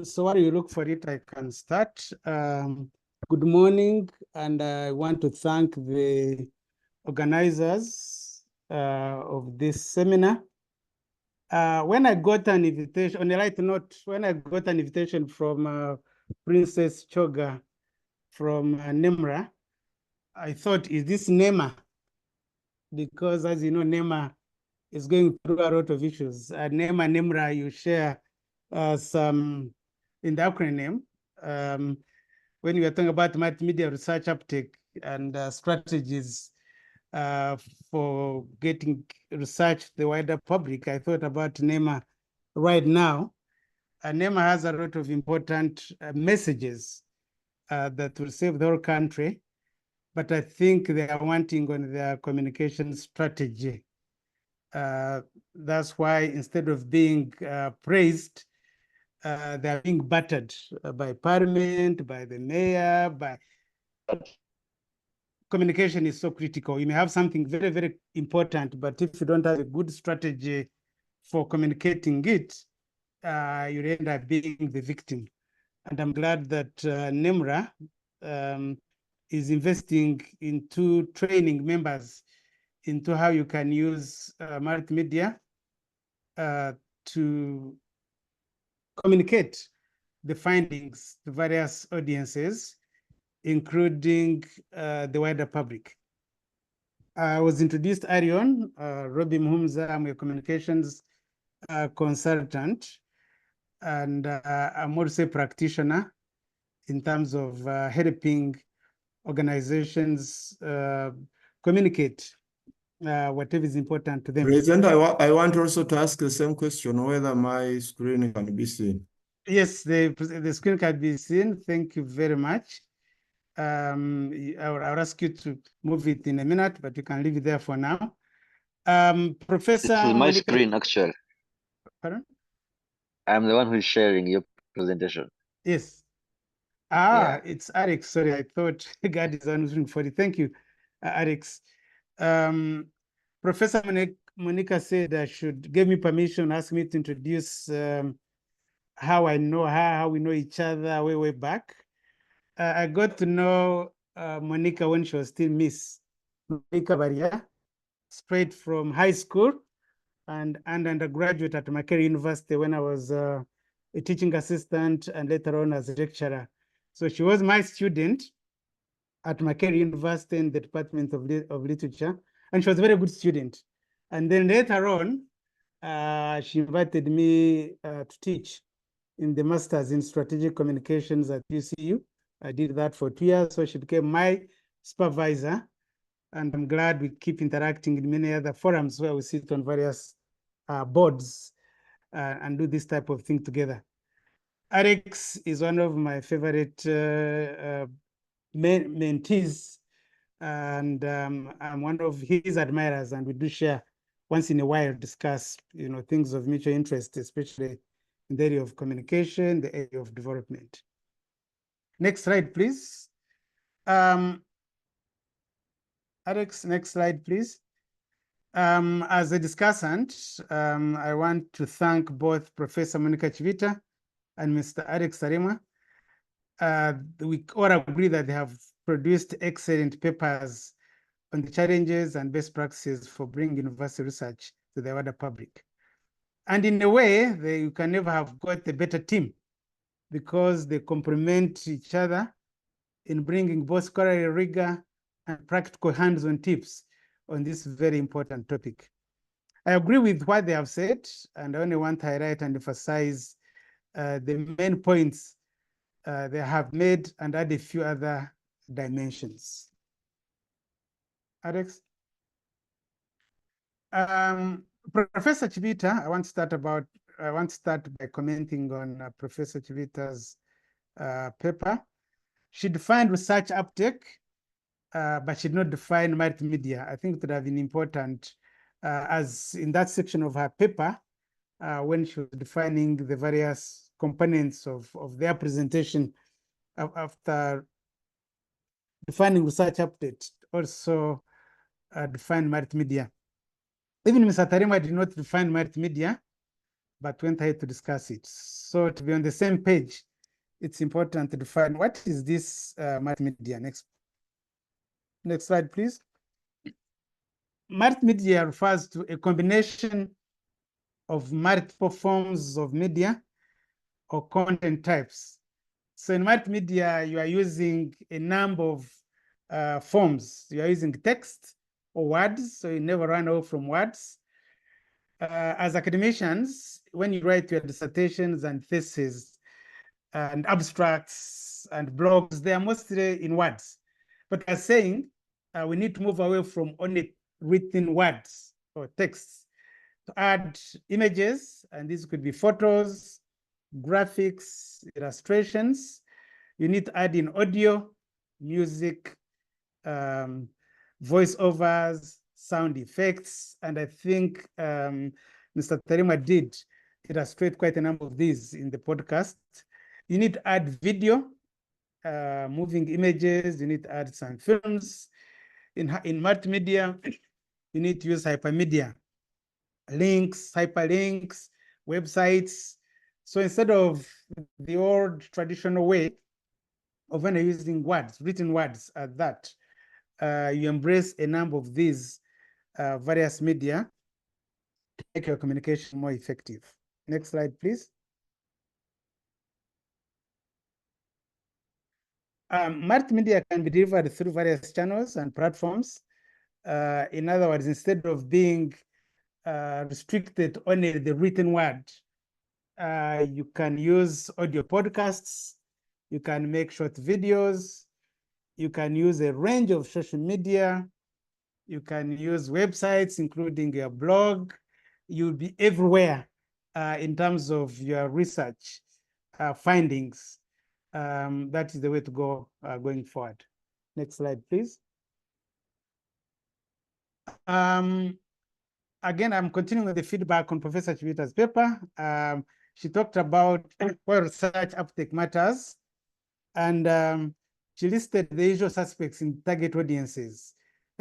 So while you look for it, I can start. Good morning, and I want to thank the organizers of this seminar. When I got an invitation, on a light note, when I got an invitation from Princess Choga from NEMRA, I thought, is this NEMA? because as you know, NEMRA is going through a lot of issues. NEMRA, NEMRA, you share some in the acronym. When we are talking about multimedia research uptake and strategies for getting research to the wider public, I thought about NEMRA right now. NEMRA has a lot of important messages that will save the whole country, but I think they are wanting on their communication strategy. That's why instead of being praised, they are being battered by Parliament, by the mayor, by communication is so critical. You may have something very, very important, but if you don't have a good strategy for communicating it, you end up being the victim. And I'm glad that NEMRA is investing into training members into how you can use multimedia to communicate the findings to various audiences, including the wider public. I was introduced early on, Bobby Muhumuza. I'm a communications consultant, and I'm also a practitioner in terms of helping organizations communicate whatever is important to them. President, I want also to ask the same question, whether my screen can be seen. Yes, the screen can be seen. Thank you very much. I'll ask you to move it in a minute, but you can leave it there for now. Professor This is my Monica, screen, actually. pardon? I'm the one who is sharing your presentation. Yes. Yeah. It's Alex. Sorry, I thought God is answering for it. Thank you, Alex. Professor Monica said I should give me permission, ask me to introduce how I know her, how we know each other way back. I got to know Monica when she was still Miss Monica Baria, straight from high school and undergraduate at Makerere University when I was a teaching assistant and later on as a lecturer. So she was my student at Makerere University in the Department of Literature, and she was a very good student. And then later on, she invited me to teach in the Masters in Strategic Communications at UCU. I did that for 2 years, so she became my supervisor. And I'm glad we keep interacting in many other forums where we sit on various boards and do this type of thing together. Alex is one of my favorite mentees, and I'm one of his admirers, and we do share once in a while, discuss things of mutual interest, especially in the area of communication, the area of development. Next slide, please. Alex, next slide, please. As a discussant, I want to thank both Professor Monica Chibita and Mr. Alex Taremwa. We all agree that they have produced excellent papers on the challenges and best practices for bringing university research to the wider public. And in a way, you can never have got a better team because they complement each other in bringing both scholarly rigor and practical hands-on tips on this very important topic. I agree with what they have said, and I only want to highlight and emphasize the main points they have made and add a few other dimensions. Alex? Professor Chibita, I want to start by commenting on Professor Chibita's paper. She defined research uptake, but she did not define multimedia. I think it would have been important, as in that section of her paper, when she was defining the various components of their presentation after defining research update, also define multimedia. Even Mr. Taremwa did not define multimedia, but went ahead to discuss it. So to be on the same page, it's important to define what is this multimedia. Next slide, please. Multimedia refers to a combination of multiple forms of media or content types. So in multimedia, you are using a number of forms. You are using text, or words, so you never run away from words. As academicians, when you write your dissertations and theses and abstracts and blogs, they are mostly in words. But as saying, we need to move away from only written words or texts to add images, and these could be photos, graphics, illustrations. You need to add in audio, music, voiceovers, sound effects, and I think Mr. Taremwa did illustrate quite a number of these in the podcast. You need to add video, moving images, you need to add some films. In multimedia, you need to use hypermedia, links, hyperlinks, websites. So instead of the old traditional way of when you're using words, written words at that, you embrace a number of these various media to make your communication more effective. Next slide, please. Multimedia can be delivered through various channels and platforms. In other words, instead of being restricted only the written word, you can use audio podcasts, you can make short videos, you can use a range of social media, you can use websites, including your blog. You'll be everywhere in terms of your research findings. That is the way to go going forward. Next slide, please. Again, I'm continuing with the feedback on Professor Chibita's paper. She talked about why research uptake matters, and she listed the usual suspects in target audiences.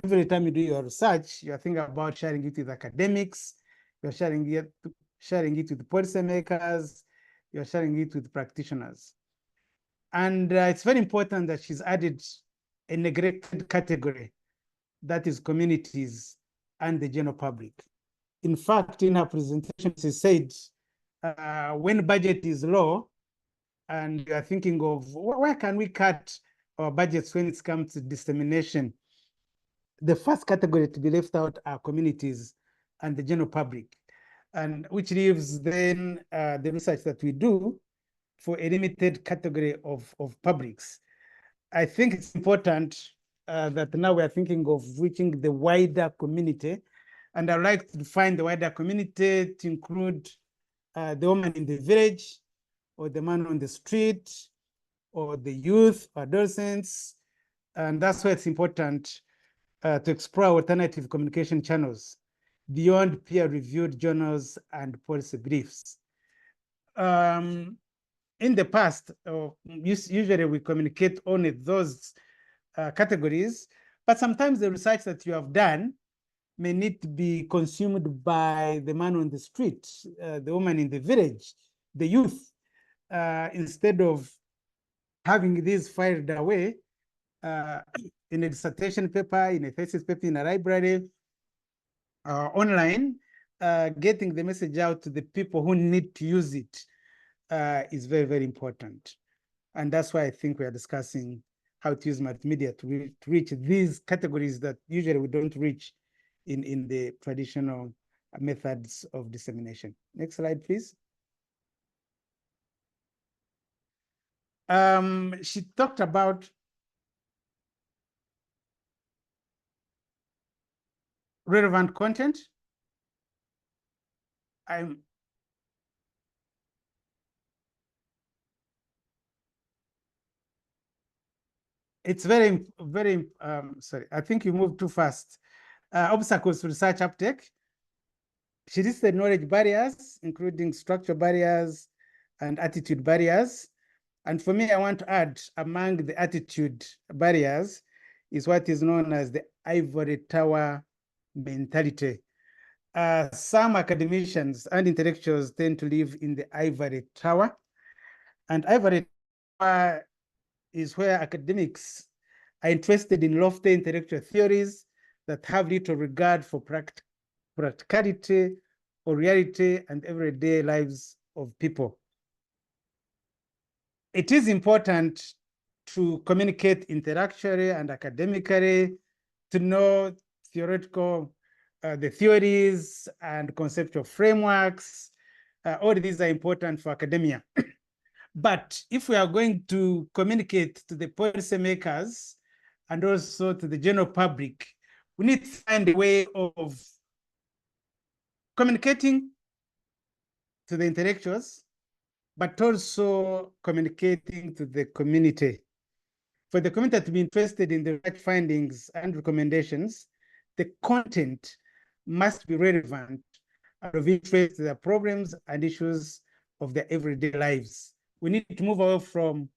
Every time you do your research, you're thinking about sharing it with academics, you're sharing it with policymakers, you're sharing it with practitioners. And it's very important that she's added a neglected category, that is communities and the general public. In fact, in her presentation, she said, when budget is low, and you are thinking of where can we cut our budgets when it comes to dissemination, the first category to be left out are communities and the general public, and which leaves then the research that we do for a limited category of publics. I think it's important that now we are thinking of reaching the wider community, and I'd like to define the wider community to include the woman in the village, or the man on the street, or the youth, adolescents. And that's why it's important to explore alternative communication channels beyond peer-reviewed journals and policy briefs. In the past, usually we communicate only those categories, but sometimes the research that you have done may need to be consumed by the man on the street, the woman in the village, the youth, instead of having these filed away in a dissertation paper, in a thesis paper, in a library, online, getting the message out to the people who need to use it is very, very important. And that's why I think we are discussing how to use multimedia to reach these categories that usually we don't reach in the traditional methods of dissemination. Next slide, please. She talked about relevant content. It's very, very, sorry, I think you moved too fast. Obstacles to research uptake. She listed knowledge barriers, including structural barriers and attitude barriers. And for me, I want to add among the attitude barriers is what is known as the ivory tower mentality. Some academicians and intellectuals tend to live in the ivory tower. And ivory tower is where academics are interested in lofty intellectual theories that have little regard for practicality or reality and everyday lives of people. It is important to communicate intellectually and academically, to know the theories and conceptual frameworks. All these are important for academia. But if we are going to communicate to the policymakers and also to the general public, we need to find a way of communicating to the intellectuals, but also communicating to the community. For the community to be interested in the right findings and recommendations, the content must be relevant and of interest to their problems and issues of their everyday lives. We need to move away from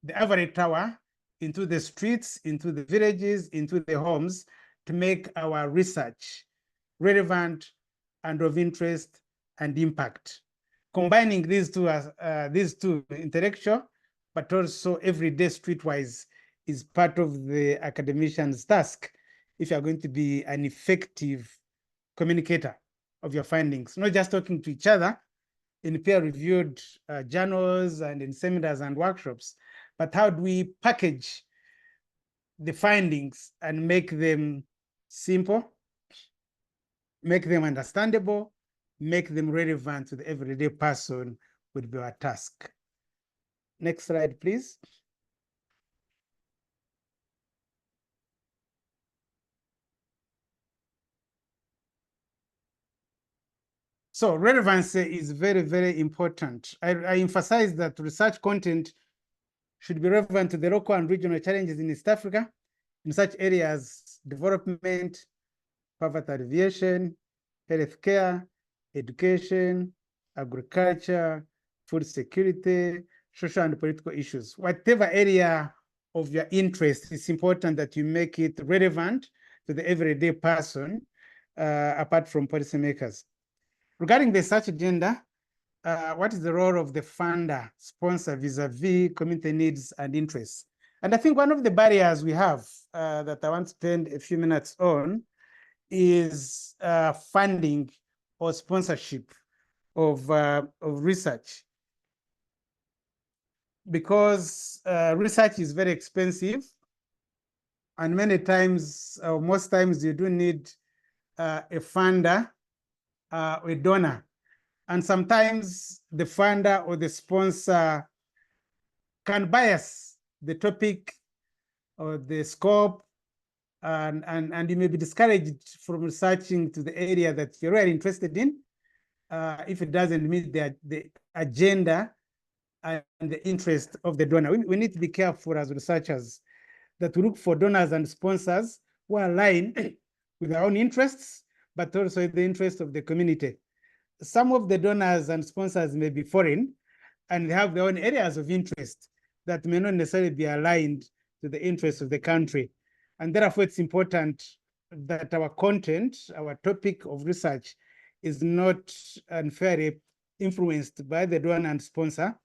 the ivory tower into the streets, into the villages, into the homes to make our research relevant and of interest and impact. Combining these two, intellectual, but also everyday streetwise, is part of the academician's task if you're going to be an effective communicator of your findings, not just talking to each other in peer-reviewed journals and in seminars and workshops, but how do we package the findings and make them simple, make them understandable, make them relevant to the everyday person would be our task. Next slide, please. So relevancy is very, very important. I emphasize that research content should be relevant to the local and regional challenges in East Africa in such areas: development, poverty alleviation, healthcare, education, agriculture, food security, social and political issues. Whatever area of your interest, it's important that you make it relevant to the everyday person, apart from policymakers. Regarding the research agenda, what is the role of the funder, sponsor vis-a-vis community needs and interests? And I think one of the barriers we have that I want to spend a few minutes on is funding or sponsorship of research. Because research is very expensive, and many times, most times, you do need a funder, a donor. And sometimes the funder or the sponsor can bias the topic or the scope, and you may be discouraged from researching to the area that you're really interested in if it doesn't meet the agenda and the interest of the donor. We need to be careful as researchers that we look for donors and sponsors who align with our own interests, but also the interest of the community. Some of the donors and sponsors may be foreign and they have their own areas of interest that may not necessarily be aligned to the interests of the country. And therefore, it's important that our content, our topic of research, is not unfairly influenced by the donor and sponsor.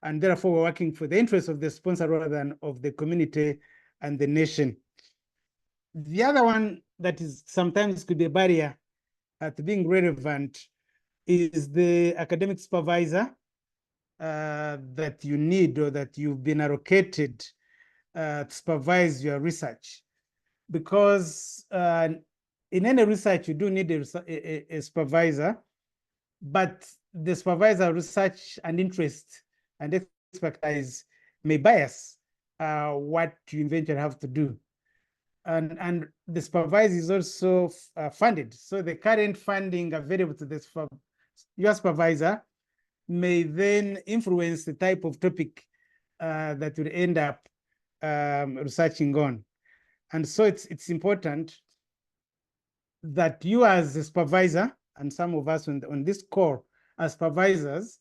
And therefore, we're working for the interests of the sponsor rather than of the community and the nation. The other one that is sometimes could be a barrier to being relevant is the academic supervisor that you need or that you've been allocated to supervise your research. Because in any research, you do need a supervisor, but the supervisor research and interest and expertise may bias what you eventually have to do. And the supervisor is also funded. So the current funding available to your supervisor may then influence the type of topic that will end up researching on. And so it's important that you as a supervisor, and some of us on this call as supervisors,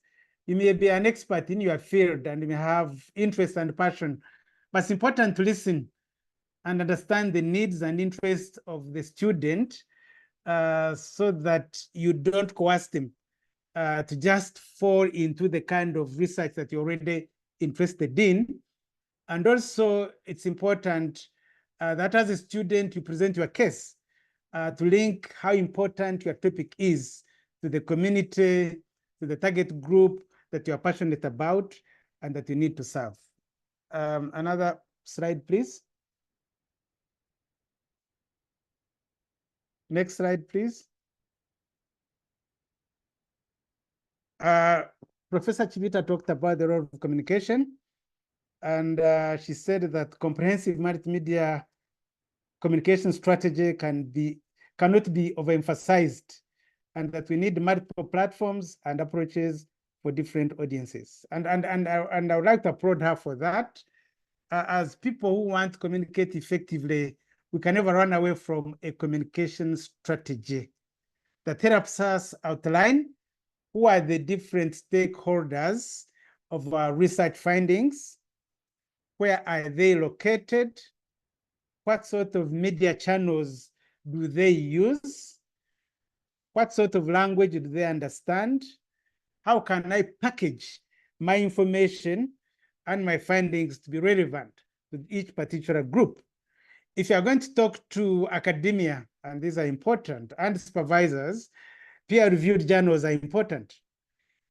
you may be an expert in your field and you may have interest and passion, but it's important to listen and understand the needs and interests of the student so that you don't coerce them to just fall into the kind of research that you're already interested in. And also, it's important that as a student, you present your case to link how important your topic is to the community, to the target group that you're passionate about and that you need to serve. Another slide, please. Next slide, please. Professor Chibita talked about the role of communication, and she said that comprehensive multimedia communication strategy cannot be overemphasized, and that we need multiple platforms and approaches for different audiences. And I would like to applaud her for that. As people who want to communicate effectively, we can never run away from a communication strategy that helps us outline who are the different stakeholders of our research findings, where are they located, what sort of media channels do they use, what sort of language do they understand, how can I package my information and my findings to be relevant to each particular group. If you are going to talk to academia, and these are important, and supervisors, peer-reviewed journals are important.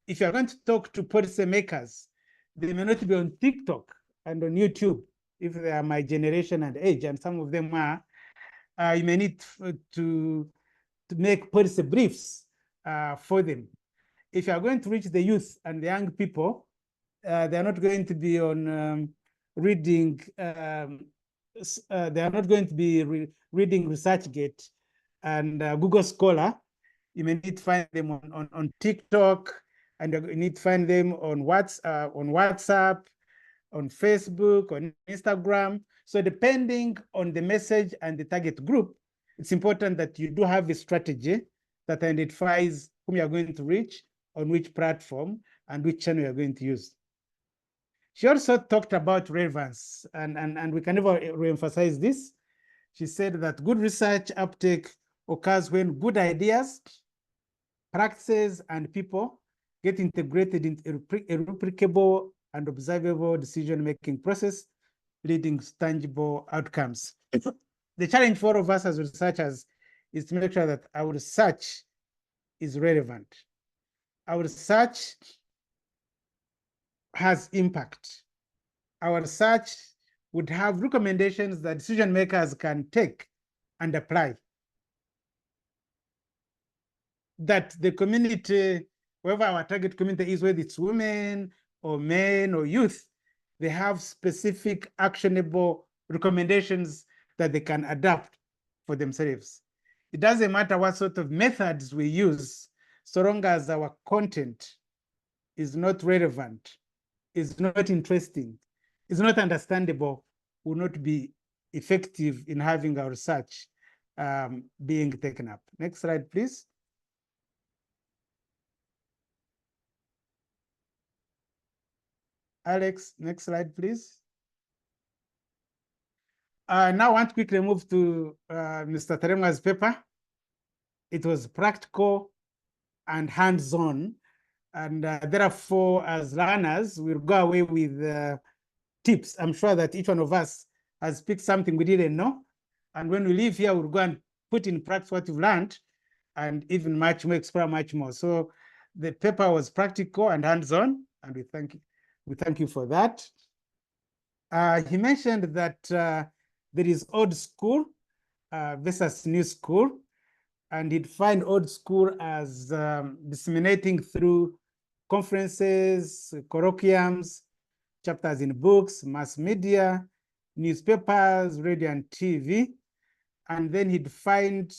If you are going to talk to policymakers, they may not be on TikTok and on YouTube, if they are my generation and age, and some of them are, you may need to make policy briefs for them. If you are going to reach the youth and the young people, they are not going to be on reading, they are not going to be reading ResearchGate and Google Scholar. You may need to find them on TikTok, and you need to find them on WhatsApp, on Facebook, on Instagram. So depending on the message and the target group, it's important that you do have a strategy that identifies whom you're going to reach, on which platform, and which channel you're going to use. She also talked about relevance, and we can never reemphasize this. She said that good research uptake occurs when good ideas, practices, and people get integrated into a replicable and observable decision-making process, leading to tangible outcomes. The challenge for all of us as researchers is to make sure that our research is relevant. Our research has impact. Our research would have recommendations that decision makers can take and apply. That the community, wherever our target community is, whether it's women or men or youth, they have specific actionable recommendations that they can adapt for themselves. It doesn't matter what sort of methods we use, so long as our content is not relevant, is not interesting, is not understandable, will not be effective in having our research being taken up. Next slide, please. Alex, next slide, please. Now I want to quickly move to Mr. Taremwa's paper. It was practical and hands-on, and therefore, as learners, we'll go away with tips. I'm sure that each one of us has picked something we didn't know, and when we leave here, we'll go and put in practice what we've learned, and even much more, explore much more. So the paper was practical and hands-on, and we thank you for that. He mentioned that there is old school versus new school, and he'd find old school as disseminating through conferences, colloquiums, chapters in books, mass media, newspapers, radio and TV. And then he'd find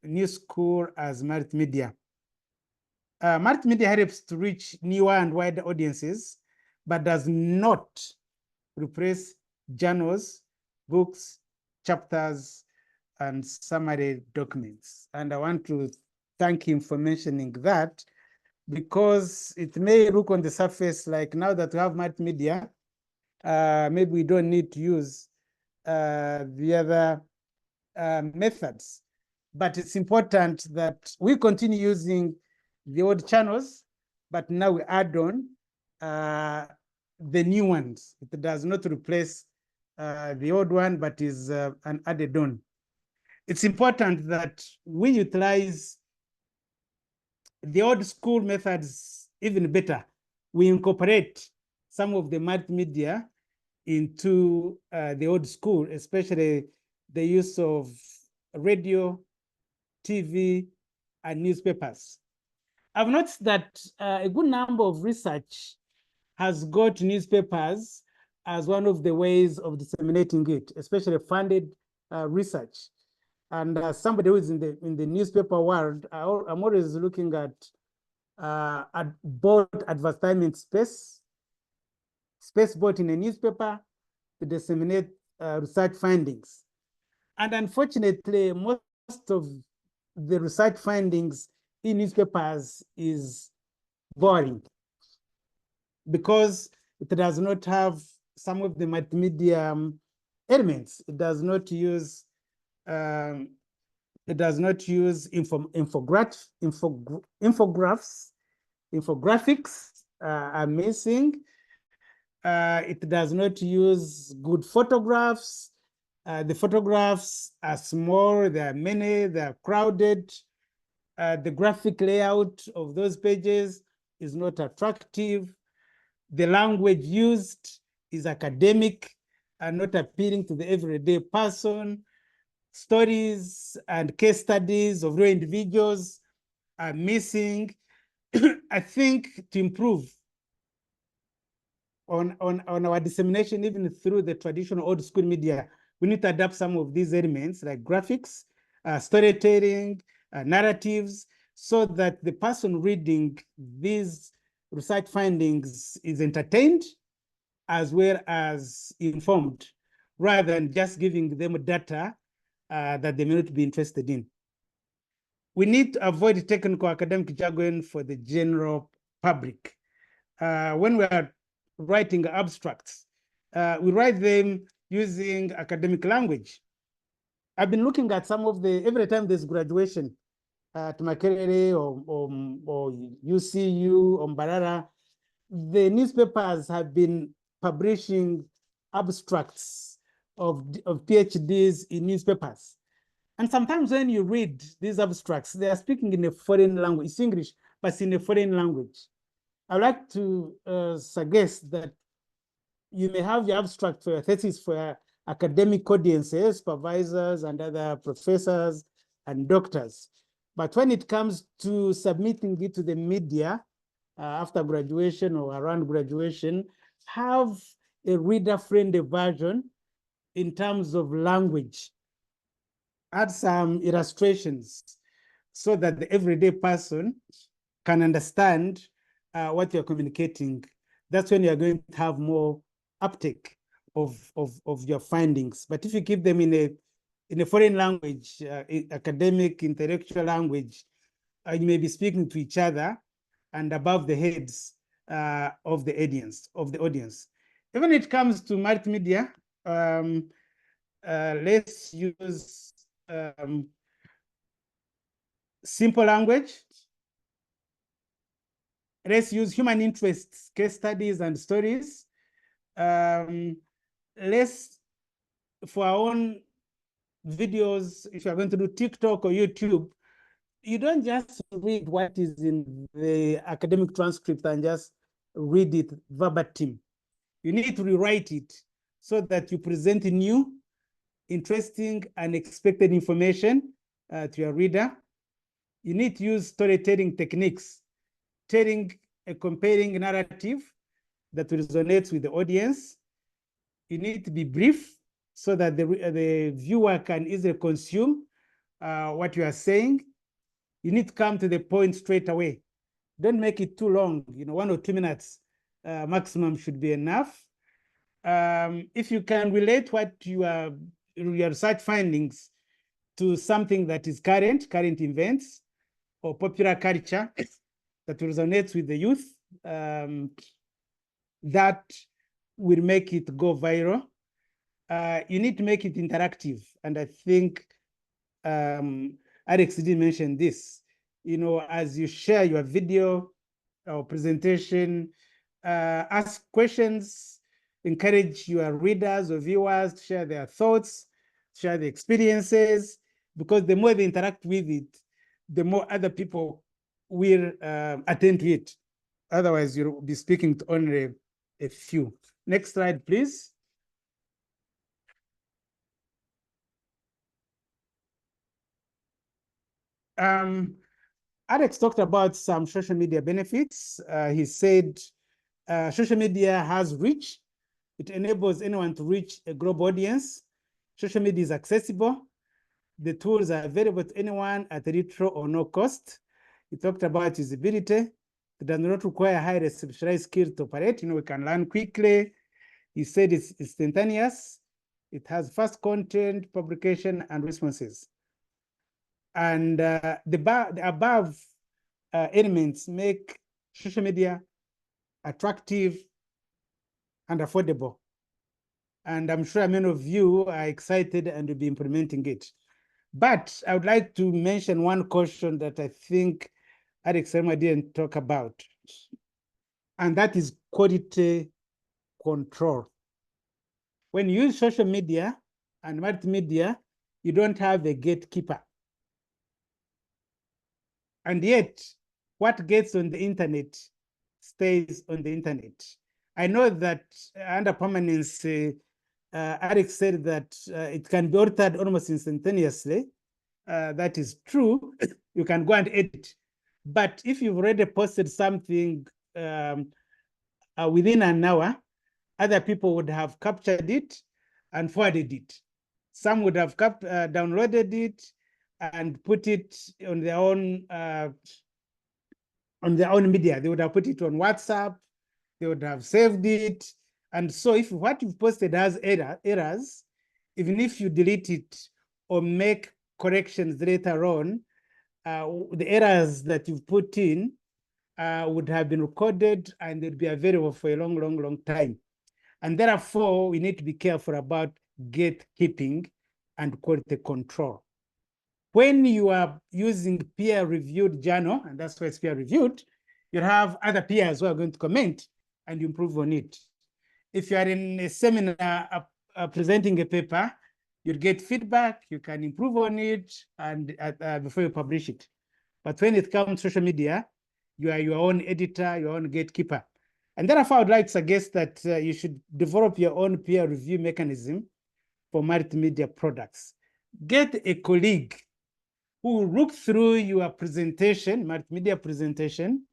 new school as multimedia. Multimedia helps to reach newer and wider audiences, but does not replace journals, books, chapters, and summary documents. And I want to thank him for mentioning that, because it may look on the surface like, now that we have multimedia, maybe we don't need to use the other methods. But it's important that we continue using the old channels, but now we add on the new ones. It does not replace the old one, but is an added on. It's important that we utilize the old school methods even better. We incorporate some of the multimedia into the old school, especially the use of radio TV, and newspapers. I've noticed that a good number of research has got newspapers as one of the ways of disseminating it, especially funded research. And somebody who is in the newspaper world, I'm always looking at both advertisement space bought in a newspaper to disseminate research findings. And unfortunately, most of the research findings in newspapers is boring because it does not have some of the multimedia elements. It does not use infographics are missing. It does not use good photographs. The photographs are small, there are many, they are crowded. The graphic layout of those pages is not attractive. The language used is academic and not appealing to the everyday person. Stories and case studies of real individuals are missing. I think to improve on our dissemination, even through the traditional old school media, we need to adapt some of these elements like graphics, storytelling, narratives, so that the person reading these research findings is entertained as well as informed, rather than just giving them data that they may not be interested in. We need to avoid technical academic jargon for the general public. When we are writing abstracts, we write them using academic language. I've been looking at some of every time there's graduation at Makerere or UCU or Mbarara, the newspapers have been publishing abstracts of PhDs in newspapers. And sometimes when you read these abstracts, they are speaking in a foreign language. It's English, but it's in a foreign language. I'd like to suggest that you may have your abstract for your thesis for academic audiences, supervisors and other professors and doctors. But when it comes to submitting it to the media after graduation or around graduation, have a reader-friendly version in terms of language. Add some illustrations so that the everyday person can understand what you're communicating. That's when you're going to have more uptake of your findings. But if you keep them in a foreign language, academic, intellectual language, you may be speaking to each other and above the heads of the audience. When it comes to multimedia, let's use simple language. Let's use human interests, case studies, and stories. Let's, for our own videos, if you're going to do TikTok or YouTube, you don't just read what is in the academic transcript and just read it verbatim. You need to rewrite it so that you present new, interesting, and expected information to your reader. You need to use storytelling techniques, telling a compelling narrative that resonates with the audience. You need to be brief so that the viewer can easily consume what you are saying. You need to come to the point straight away. Don't make it too long. 1 or 2 minutes maximum should be enough. If you can relate what your research findings to something that is current events or popular culture that resonates with the youth, that will make it go viral. You need to make it interactive. And I think Alex did mention this. As you share your video or presentation, ask questions, encourage your readers or viewers to share their thoughts, share their experiences, because the more they interact with it, the more other people will attend to it. Otherwise, you'll be speaking to only a few. Next slide, please. Alex talked about some social media benefits. He said social media has reach. It enables anyone to reach a global audience. Social media is accessible. The tools are available to anyone at little or no cost. He talked about usability. It does not require highly specialized skills to operate. We can learn quickly. He said it's instantaneous. It has fast content, publication, and responses. And the above elements make social media attractive and affordable. And I'm sure many of you are excited and will be implementing it. But I would like to mention one caution that I think Alex Taremwa didn't talk about, and that is quality control. When you use social media and multimedia, you don't have a gatekeeper. And yet, what gets on the internet stays on the internet. I know that under permanence, Alex said that it can be altered almost instantaneously. That is true. You can go and edit. But if you've already posted something within an hour, other people would have captured it and forwarded it. Some would have downloaded it and put it on their own media. They would have put it on WhatsApp. They would have saved it. And so if what you've posted has errors, even if you delete it or make corrections later on, the errors that you've put in would have been recorded and they'd be available for a long time. And therefore, we need to be careful about gatekeeping and quality control. When you are using peer-reviewed journal, and that's why it's peer-reviewed, you have other peers who are going to comment and improve on it. If you are in a seminar presenting a paper, you get feedback, you can improve on it and before you publish it. But when it comes to social media, you are your own editor, your own gatekeeper. And therefore, I would like to suggest that you should develop your own peer review mechanism for multimedia products. Get a colleague who will look through your presentation, multimedia presentation,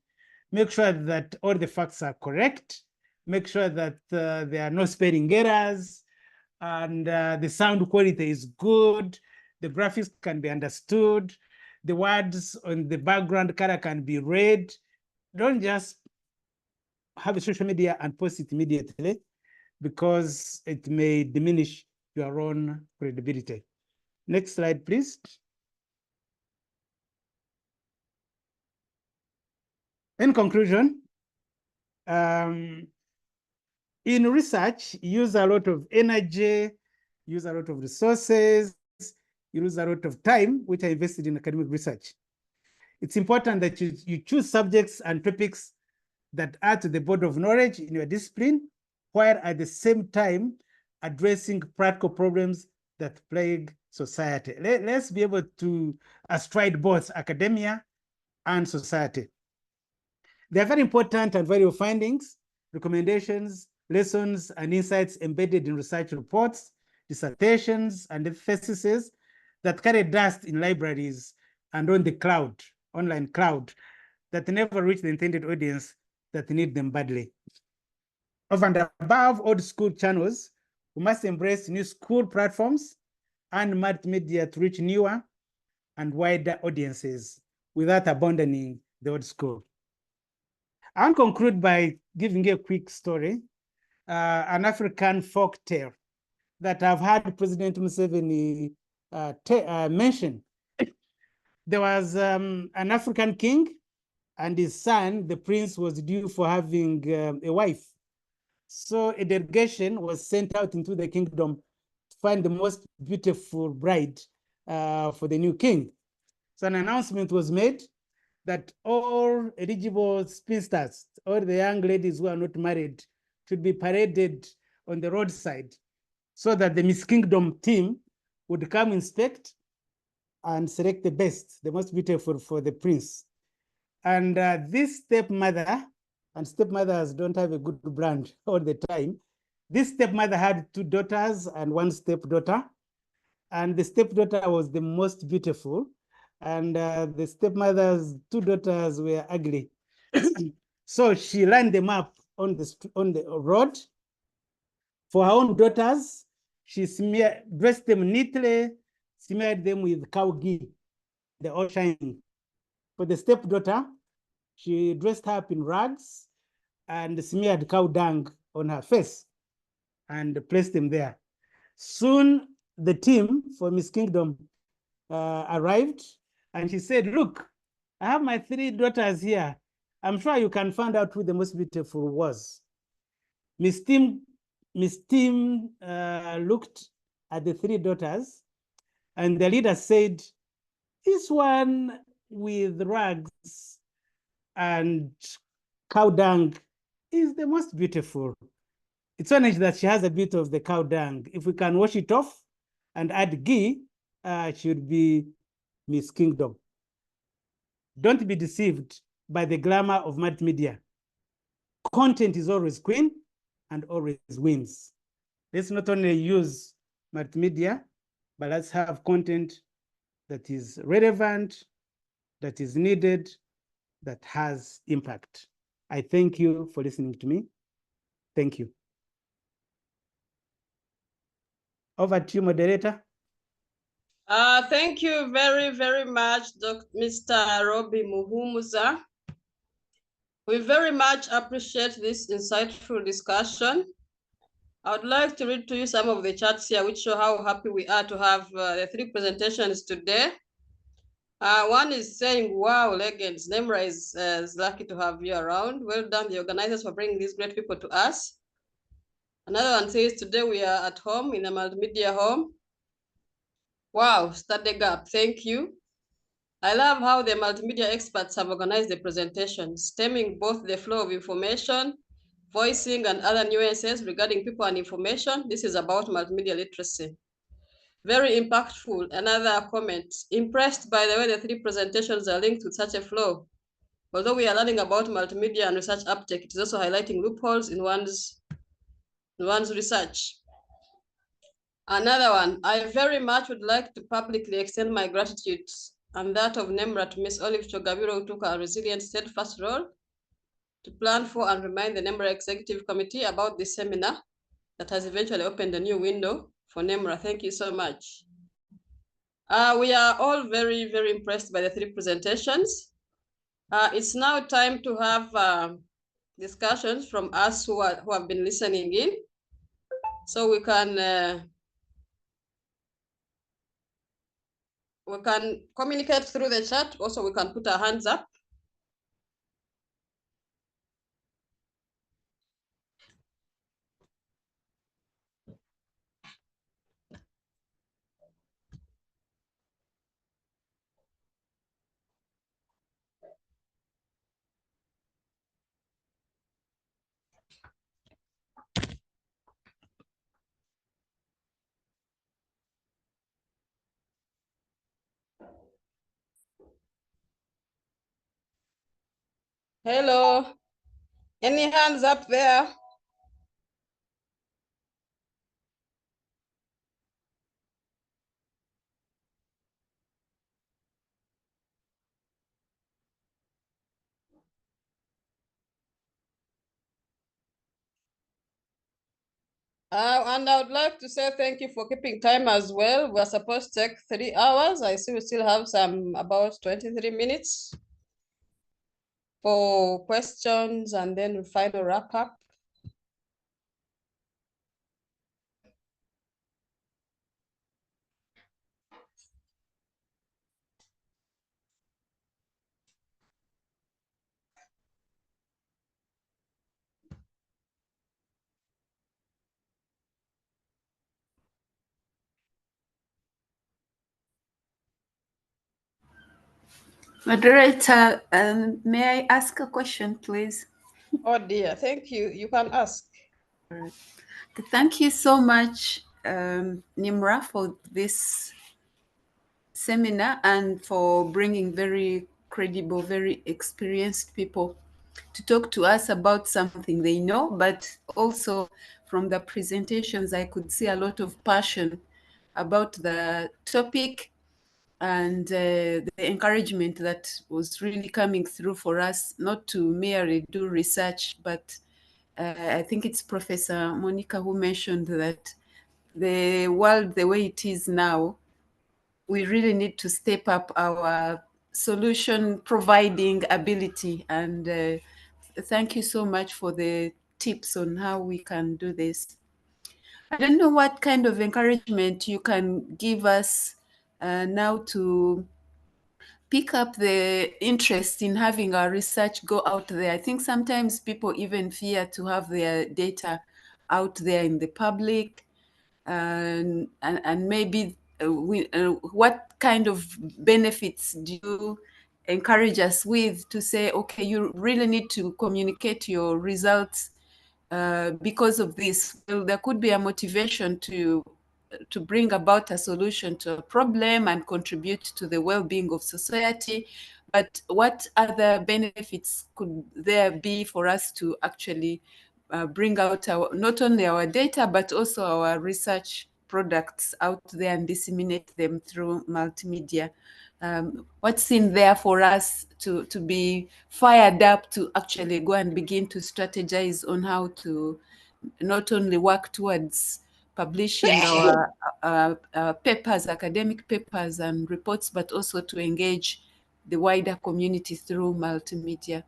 make sure that all the facts are correct, make sure that there are no spelling errors, and the sound quality is good, the graphics can be understood, the words on the background color can be read. Don't just have a social media and post it immediately because it may diminish your own credibility. Next slide, please. In conclusion, in research, you use a lot of energy, use a lot of resources, you lose a lot of time, which are invested in academic research. It's important that you choose subjects and topics that add to the body of knowledge in your discipline, while at the same time addressing practical problems that plague society. Let's be able to stride both academia and society. They are very important and valuable findings, recommendations, lessons, and insights embedded in research reports, dissertations, and theses that carry dust in libraries and on the cloud, online cloud, that never reach the intended audience that need them badly. Over and above old school channels, we must embrace new school platforms and multimedia to reach newer and wider audiences without abandoning the old school. I'll conclude by giving you a quick story, an African folk tale that I've heard President Museveni mention. There was an African king and his son, the prince, was due for having a wife. So a delegation was sent out into the kingdom to find the most beautiful bride for the new king. So an announcement was made that all eligible spinsters, all the young ladies who are not married, should be paraded on the roadside so that the Miss Kingdom team would come inspect and select the best, the most beautiful for the prince. And this stepmother, and stepmothers don't have a good brand all the time, this stepmother had 2 daughters and 1 stepdaughter. And the stepdaughter was the most beautiful. and the stepmother's two daughters were ugly. So she lined them up on the road. For her own daughters, she dressed them neatly, smeared them with cow ghee. They're all shining. For the stepdaughter, she dressed her up in rags and smeared cow dung on her face and placed them there. Soon, the team for Miss Kingdom arrived, and she said, "Look, I have my three daughters here. I'm sure you can find out who the most beautiful was." Miss Tim looked at the three daughters, and the leader said, "This one with rags and cow dung is the most beautiful. It's only that she has a bit of the cow dung. If we can wash it off and add ghee, she would be Miss Kingdom." Don't be deceived by the glamour of multimedia. Content is always queen and always wins. Let's not only use multimedia, but let's have content that is relevant, that is needed, that has impact. I thank you for listening to me. Thank you. Over to you, moderator. Thank you very, very much, Mr. Bobby Muhumuza. We very much appreciate this insightful discussion. I would like to read to you some of the charts here, which show how happy we are to have the three presentations today. One is saying, wow, legends, NEMRA is lucky to have you around. Well done, the organizers, for bringing these great people to us. Another one says, today we are at home in a multimedia home. Wow, study gap, thank you. I love how the multimedia experts have organized the presentation, stemming both the flow of information, voicing, and other nuances regarding people and information. This is about multimedia literacy. Very impactful. Another comment, impressed by the way the three presentations are linked with such a flow. Although we are learning about multimedia and research uptake, it is also highlighting loopholes in one's research. Another one, I very much would like to publicly extend my gratitude and that of NEMRA to Ms. Olive Chogabiro, who took a resilient, steadfast role to plan for and remind the NEMRA Executive Committee about this seminar that has eventually opened a new window for NEMRA. Thank you so much. We are all very, very impressed by the three presentations. It's now time to have discussions from us who have been listening in. So we can communicate through the chat. Also, we can put our hands up. Hello, any hands up there? And I would like to say thank you for keeping time as well. We're supposed to take 3 hours. I see we still have some about 23 minutes for questions and then final wrap up. Moderator, may I ask a question, please? Oh dear, thank you. You can ask. Thank you so much, NEMRA, for this seminar and for bringing very credible, very experienced people to talk to us about something they know, but also from the presentations, I could see a lot of passion about the topic and the encouragement that was really coming through for us, not to merely do research, but I think it's Professor Monica who mentioned that the world, the way it is now, we really need to step up our solution providing ability. And thank you so much for the tips on how we can do this. I don't know what kind of encouragement you can give us now to pick up the interest in having our research go out there. I think sometimes people even fear to have their data out there in the public, and maybe what kind of benefits do you encourage us with to say, okay, you really need to communicate your results because of this? Well, there could be a motivation to bring about a solution to a problem and contribute to the well-being of society. But what other benefits could there be for us to actually bring out not only our data, but also our research products out there and disseminate them through multimedia? What's in there for us to be fired up to actually go and begin to strategize on how to not only work towards publishing our papers, academic papers and reports, but also to engage the wider community through multimedia?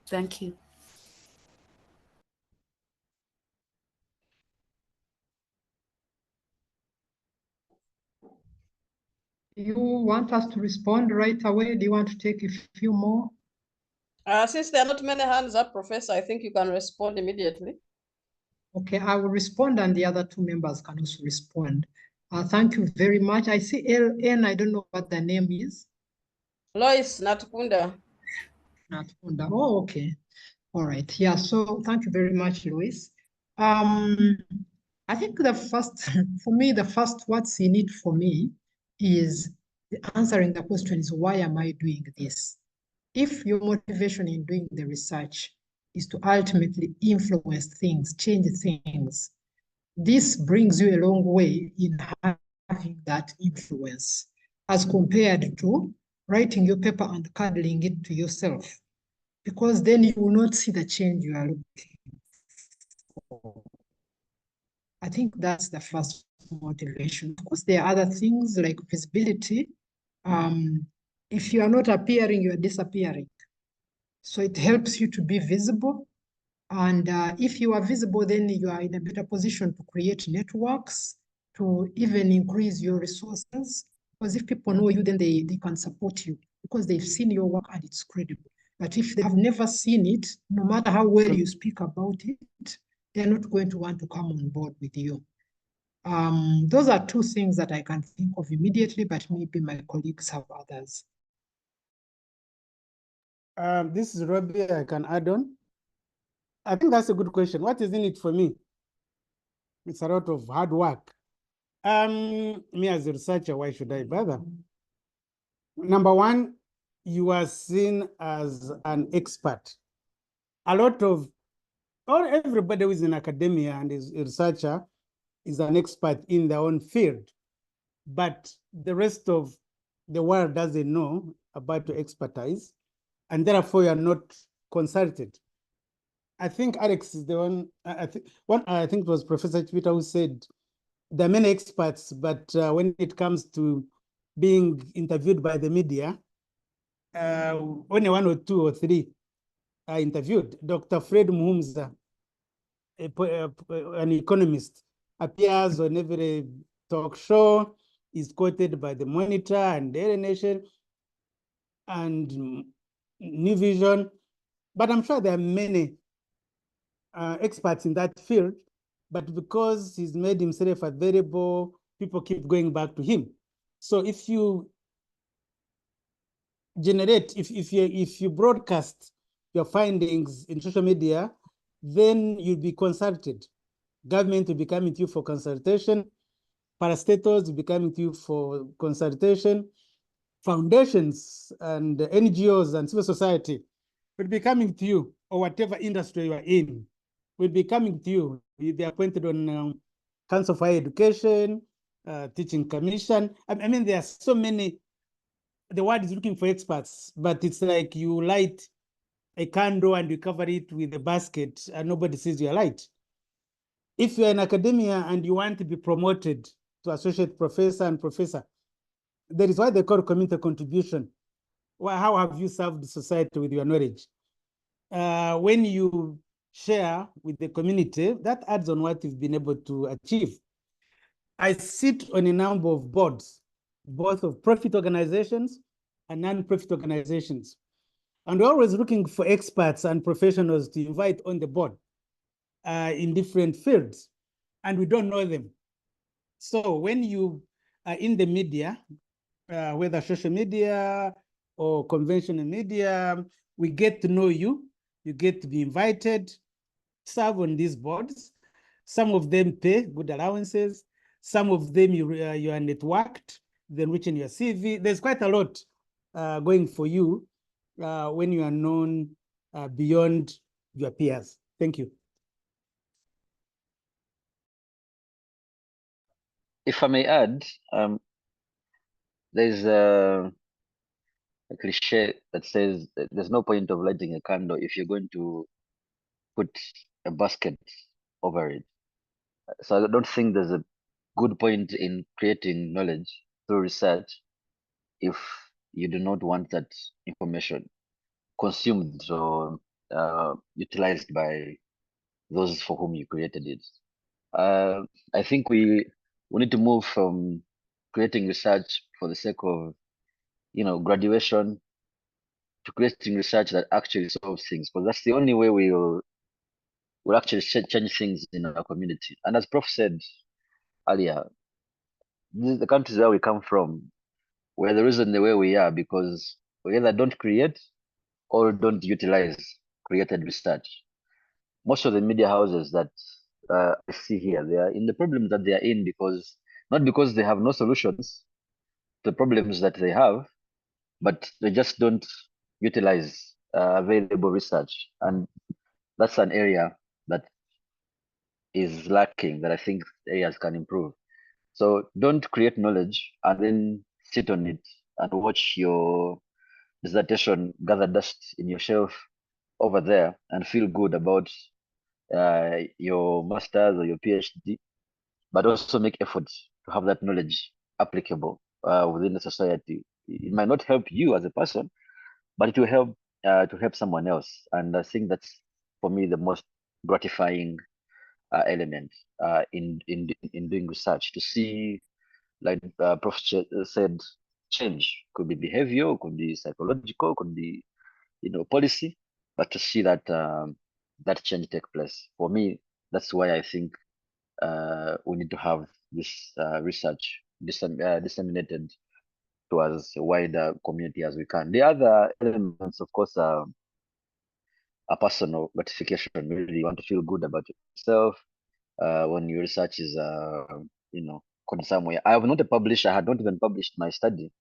Thank you. You want us to respond right away? Do you want to take a few more? Since there are not many hands up, Professor, I think you can respond immediately. Okay, I will respond and the other two members can also respond. Thank you very much. I see LN, I don't know what the name is. Lois Natukunda. Natukunda, oh, okay. All right, yeah, so thank you very much, Lois. I think the first, for me, the first what's in it for me is answering the question is, why am I doing this? If your motivation in doing the research is to ultimately influence things, change things, this brings you a long way in having that influence as compared to writing your paper and cuddling it to yourself, because then you will not see the change you are looking for. I think that's the first motivation. Of course, there are other things like visibility. If you are not appearing, you are disappearing. So it helps you to be visible. And if you are visible, then you are in a better position to create networks, to even increase your resources. Because if people know you, then they can support you because they've seen your work and it's credible. But if they have never seen it, no matter how well you speak about it, they're not going to want to come on board with you. Those are two things that I can think of immediately, but maybe my colleagues have others. This is Robbie, I can add on. I think that's a good question. What is in it for me? It's a lot of hard work. Me as a researcher, why should I bother? Number one, you are seen as an expert. Everybody who is in academia and is a researcher is an expert in their own field, but the rest of the world doesn't know about your expertise, and therefore you are not consulted. I think Alex is the one, I think it was Professor Chibita who said, there are many experts, but when it comes to being interviewed by the media, only one or two or three are interviewed. Dr. Fred Muhumuza, an economist, appears on every talk show, is quoted by the Monitor and Daily Nation and New Vision. But I'm sure there are many experts in that field, but because he's made himself available, people keep going back to him. So if you generate, if you broadcast your findings in social media, then you'll be consulted. Government will be coming to you for consultation. Parastatals will be coming to you for consultation. Foundations and NGOs and civil society will be coming to you, or whatever industry you are in, will be coming to you. You'll be appointed on Council for Higher Education, teaching commission. I mean, there are so many. The word is looking for experts, but it's like you light a candle and you cover it with a basket and nobody sees your light. If you're in academia and you want to be promoted to associate professor and professor, that is why they call community contribution. Well, how have you served society with your knowledge? When you share with the community, that adds on what you've been able to achieve. I sit on a number of boards, both of profit organizations and non-profit organizations. And we're always looking for experts and professionals to invite on the board in different fields, and we don't know them. So when you are in the media, whether social media or conventional media, we get to know you, you get to be invited, serve on these boards. Some of them pay good allowances. Some of them you are networked, then enriching your CV. There's quite a lot going for you when you are known beyond your peers. Thank you. If I may add, there's a cliche that says that there's no point of lighting a candle if you're going to put a basket over it. So I don't think there's a good point in creating knowledge through research if you do not want that information consumed or utilized by those for whom you created it. I think we need to move from creating research for the sake of, graduation to creating research that actually solves things, because that's the only way we'll actually change things in our community. And as Prof said earlier, the countries where we come from, we're the reason the way we are because we either don't create or don't utilize created research. Most of the media houses that I see here, they are in the problems that they are in because not because they have no solutions to the problems that they have, but they just don't utilize available research, and that's an area that is lacking that I think areas can improve. So don't create knowledge and then sit on it and watch your dissertation gather dust in your shelf over there and feel good about your master's or your PhD, but also make efforts to have that knowledge applicable within the society. It might not help you as a person, but it will help to help someone else. And I think that's for me the most gratifying element in doing research, to see, like Prof said, change could be behavioral, could be psychological, could be policy, but to see that that change take place. For me, that's why I think we need to have this research disseminated to as wider community as we can. The other elements, of course, are personal gratification. Really, you want to feel good about yourself when your research is, gone somewhere. I have not published. I had not even published my study,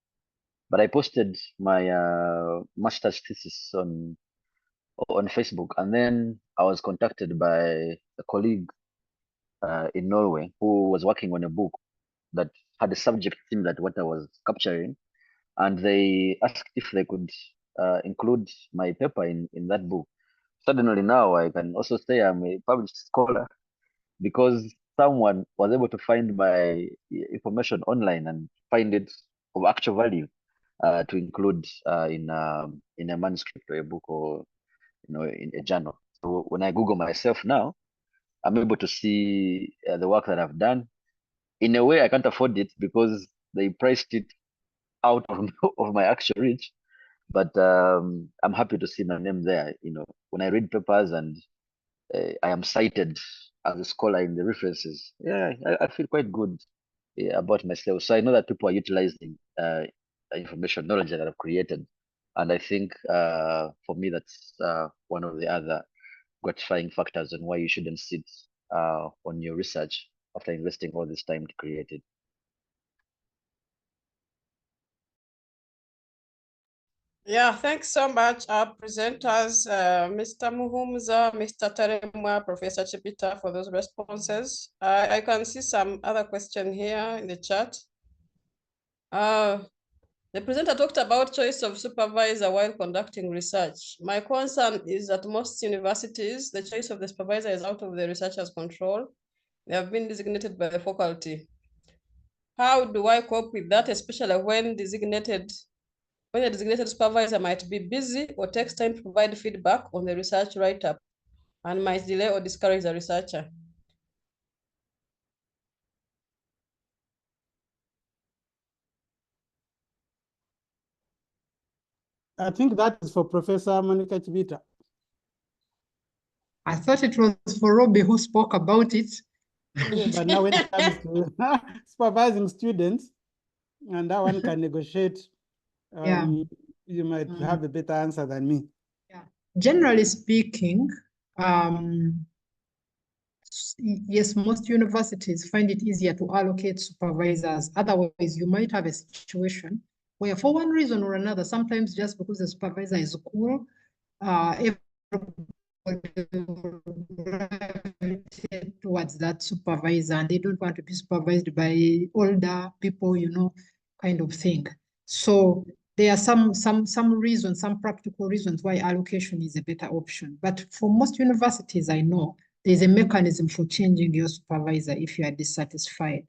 but I posted my master's thesis on Facebook, and then I was contacted by a colleague in Norway who was working on a book that had a subject similar to what I was capturing, and they asked if they could include my paper in that book. Suddenly now I can also say I'm a published scholar because someone was able to find my information online and find it of actual value to include in a manuscript or a book or in a journal. So when I Google myself now, I'm able to see the work that I've done. In a way, I can't afford it because they priced it out of, of my actual reach. But I'm happy to see my name there. When I read papers and I am cited as a scholar in the references, yeah, I feel quite good about myself. So I know that people are utilizing information, knowledge that I've created. And I think for me, that's one of the other gratifying factors on why you shouldn't sit on your research after investing all this time to create it. Yeah, thanks so much, our presenters, Mr. Muhumuza, Mr. Taremwa, Professor Chibita, for those responses. I can see some other question here in the chat. The presenter talked about choice of supervisor while conducting research. My concern is that most universities, the choice of the supervisor is out of the researcher's control. They have been designated by the faculty. How do I cope with that, especially when the designated supervisor might be busy or takes time to provide feedback on the research write-up and might delay or discourage the researcher? I think that is for Professor Monica Chibita. I thought it was for Robbie who spoke about it. But now when it comes to supervising students, and that one can negotiate, Yeah. you might have a better answer than me. Yeah. Generally speaking, yes, most universities find it easier to allocate supervisors. Otherwise, you might have a situation where for one reason or another, sometimes just because the supervisor is cool, towards that supervisor, and they don't want to be supervised by older people, you know, kind of thing. So there are some reasons, some practical reasons why allocation is a better option. But for most universities, I know there's a mechanism for changing your supervisor if you are dissatisfied.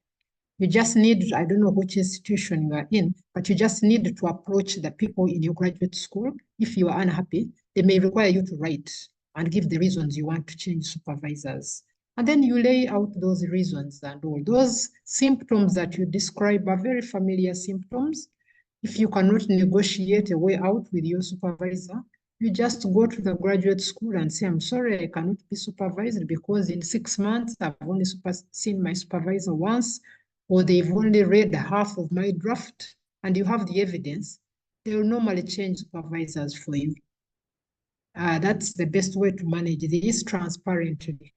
You just need, I don't know which institution you are in, but you just need to approach the people in your graduate school. If you are unhappy, they may require you to write and give the reasons you want to change supervisors. And then you lay out those reasons and all. Those symptoms that you describe are very familiar symptoms. If you cannot negotiate a way out with your supervisor, you just go to the graduate school and say, I'm sorry, I cannot be supervised because in 6 months, I've only seen my supervisor once, or they've only read half of my draft, and you have the evidence. They will normally change supervisors for you. That's the best way to manage this transparently.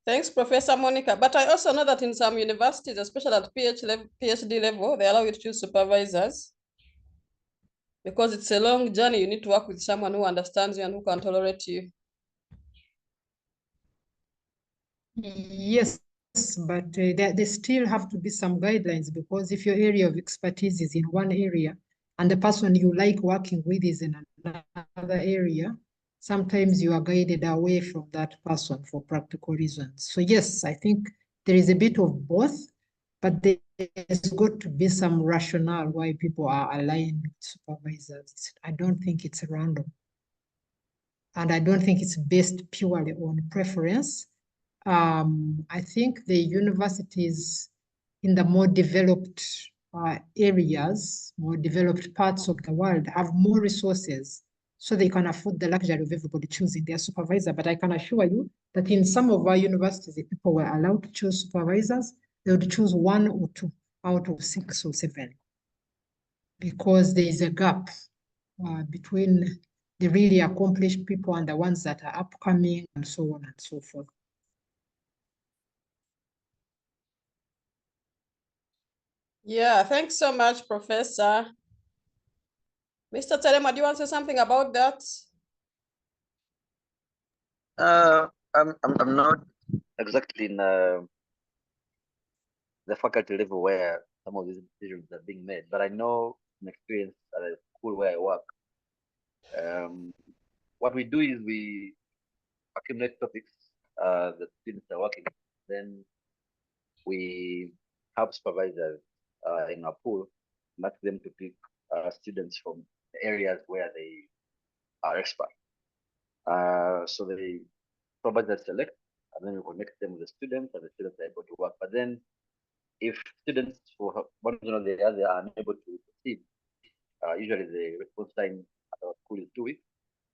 Thanks, Professor Monica. But I also know that in some universities, especially at PhD level, they allow you to choose supervisors because it's a long journey. You need to work with someone who understands you and who can tolerate you. Yes, but there still have to be some guidelines, because if your area of expertise is in one area and the person you like working with is in another area, sometimes you are guided away from that person for practical reasons. So yes, I think there is a bit of both, but there's got to be some rationale why people are aligned with supervisors. I don't think it's random. And I don't think it's based purely on preference. I think the universities in the more developed areas, more developed parts of the world have more resources, so they can afford the luxury of everybody choosing their supervisor. But I can assure you that in some of our universities, if people were allowed to choose supervisors, they would choose 1 or 2 out of 6 or 7, because there is a gap between the really accomplished people and the ones that are upcoming, and so on and so forth. Yeah, thanks so much, Professor. Mr. Taremwa, do you want to say something about that? I'm not exactly in the faculty level where some of these decisions are being made, but I know from experience at a school where I work, what we do is we accumulate topics that students are working on. Then we have supervisors in our pool and ask them to pick students from the areas where they are expert. So the supervisors select, and then we connect them with the students, and the students are able to work. But then if students, for one reason or the other, are unable to proceed, usually the response time at our school is 2 weeks,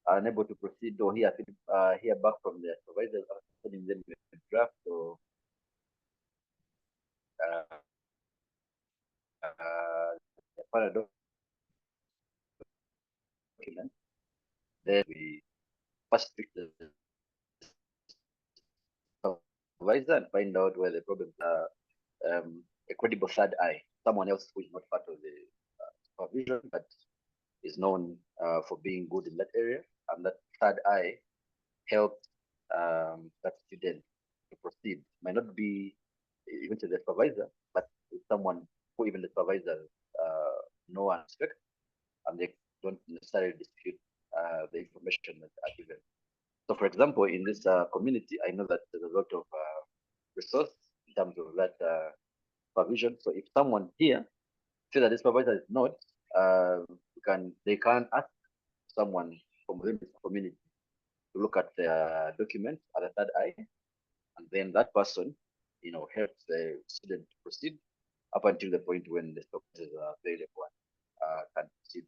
are unable to proceed or hear back from their supervisors, sending them a draft or the final document. Then we first speak to the supervisor and find out where the problems are. a credible third eye, someone else who is not part of the supervision, but is known for being good in that area, and that third eye helps that student to proceed. Might not be even to the supervisor, but someone who even the supervisor know and respect, and they don't necessarily dispute the information that are given. So, for example, in this community, I know that there's a lot of resource in terms of that supervision. So, if someone here says that this supervisor is not, they can ask someone from within this community to look at their documents at the third eye, and then that person, helps the student to proceed up until the point when the supervisors are available and can proceed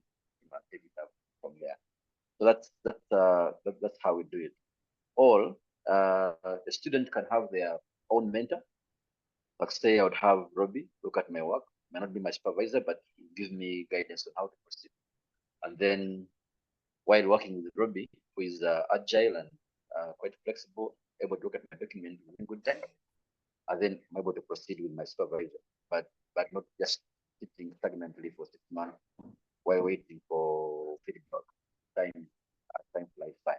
and take it up from there. So that's how we do it. Or a student can have their own mentor. Like say I would have Robbie look at my work, may not be my supervisor, but give me guidance on how to proceed. And then while working with Robbie, who is agile and quite flexible, able to look at my document in good time, and then I'm able to proceed with my supervisor, but not just sitting stagnantly for 6 months while waiting for feedback. Time flies by.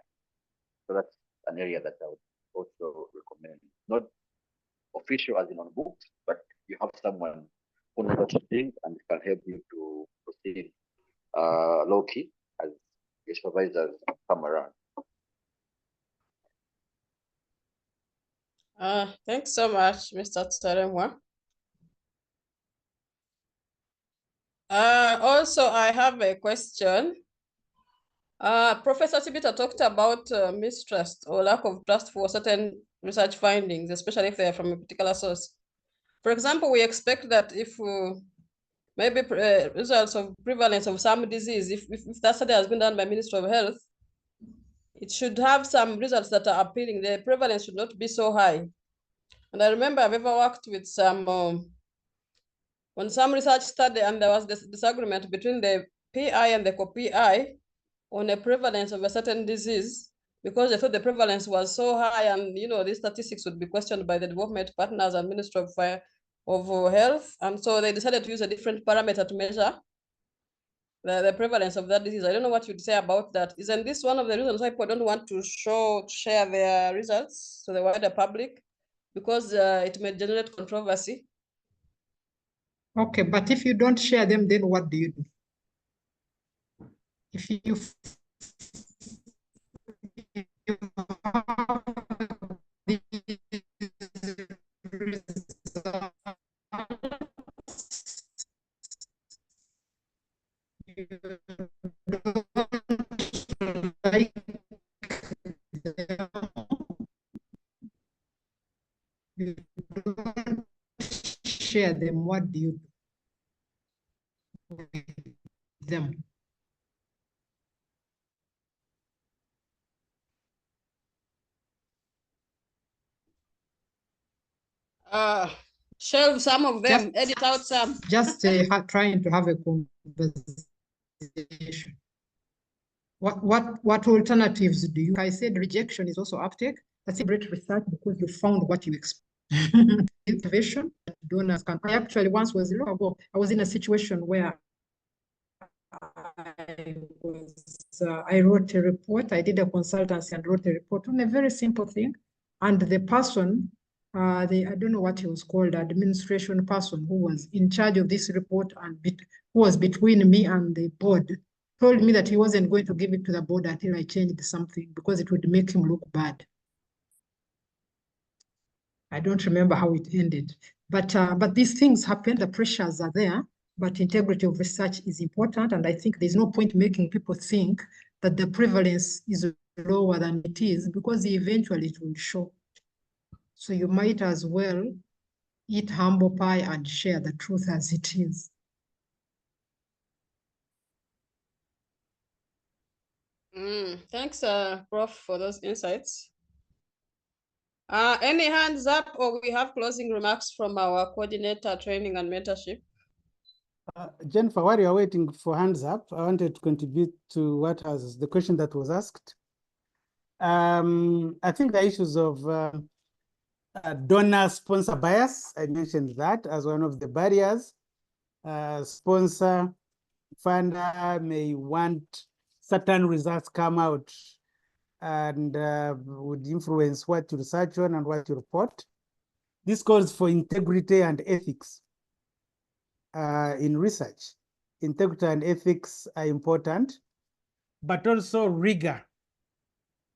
So that's an area that I would also recommend. Not official as in on books, but you have someone who knows what to think and can help you to proceed low key as your supervisors come around. Thanks so much, Mr. Taremwa. Also, I have a question. Professor Chibita talked about mistrust or lack of trust for certain research findings, especially if they are from a particular source. For example, we expect that if maybe results of prevalence of some disease, if that study has been done by Ministry of Health, it should have some results that are appealing. The prevalence should not be so high. And I remember I've ever worked with some, on some research study, and there was this disagreement between the PI and the co-PI on a prevalence of a certain disease, because they thought the prevalence was so high, and these statistics would be questioned by the development partners and Ministry of Health. And so they decided to use a different parameter to measure the prevalence of that disease. I don't know what you'd say about that. Isn't this one of the reasons why people don't want to share their results to the wider public? Because it may generate controversy. Okay, but if you don't share them, then what do you do? If you like you don't share them, what do you do with them? Shelve some of them, edit out some. Just trying to have a conversation. What alternatives do you? I said rejection is also uptake. That's a great research because you found what you expect. Innovation, donors can. I actually once was long ago. I was in a situation where I wrote a report. I did a consultancy and wrote a report on a very simple thing, and the person, I don't know what he was called, administration person who was in charge of this report and who was between me and the board, told me that he wasn't going to give it to the board until I changed something because it would make him look bad. I don't remember how it ended, but these things happen. The pressures are there, but integrity of research is important, and I think there's no point making people think that the prevalence is lower than it is, because eventually it will show. So you might as well eat humble pie and share the truth as it is. Thanks, Prof, for those insights. Any hands up, or we have closing remarks from our coordinator, training and mentorship? Jennifer, while you're waiting for hands up, I wanted to contribute to the question that was asked. I think the issues of Donor-sponsor bias, I mentioned that as one of the barriers. Sponsor, funder may want certain results come out and would influence what you research on and what you report. This calls for integrity and ethics in research. Integrity and ethics are important, but also rigor.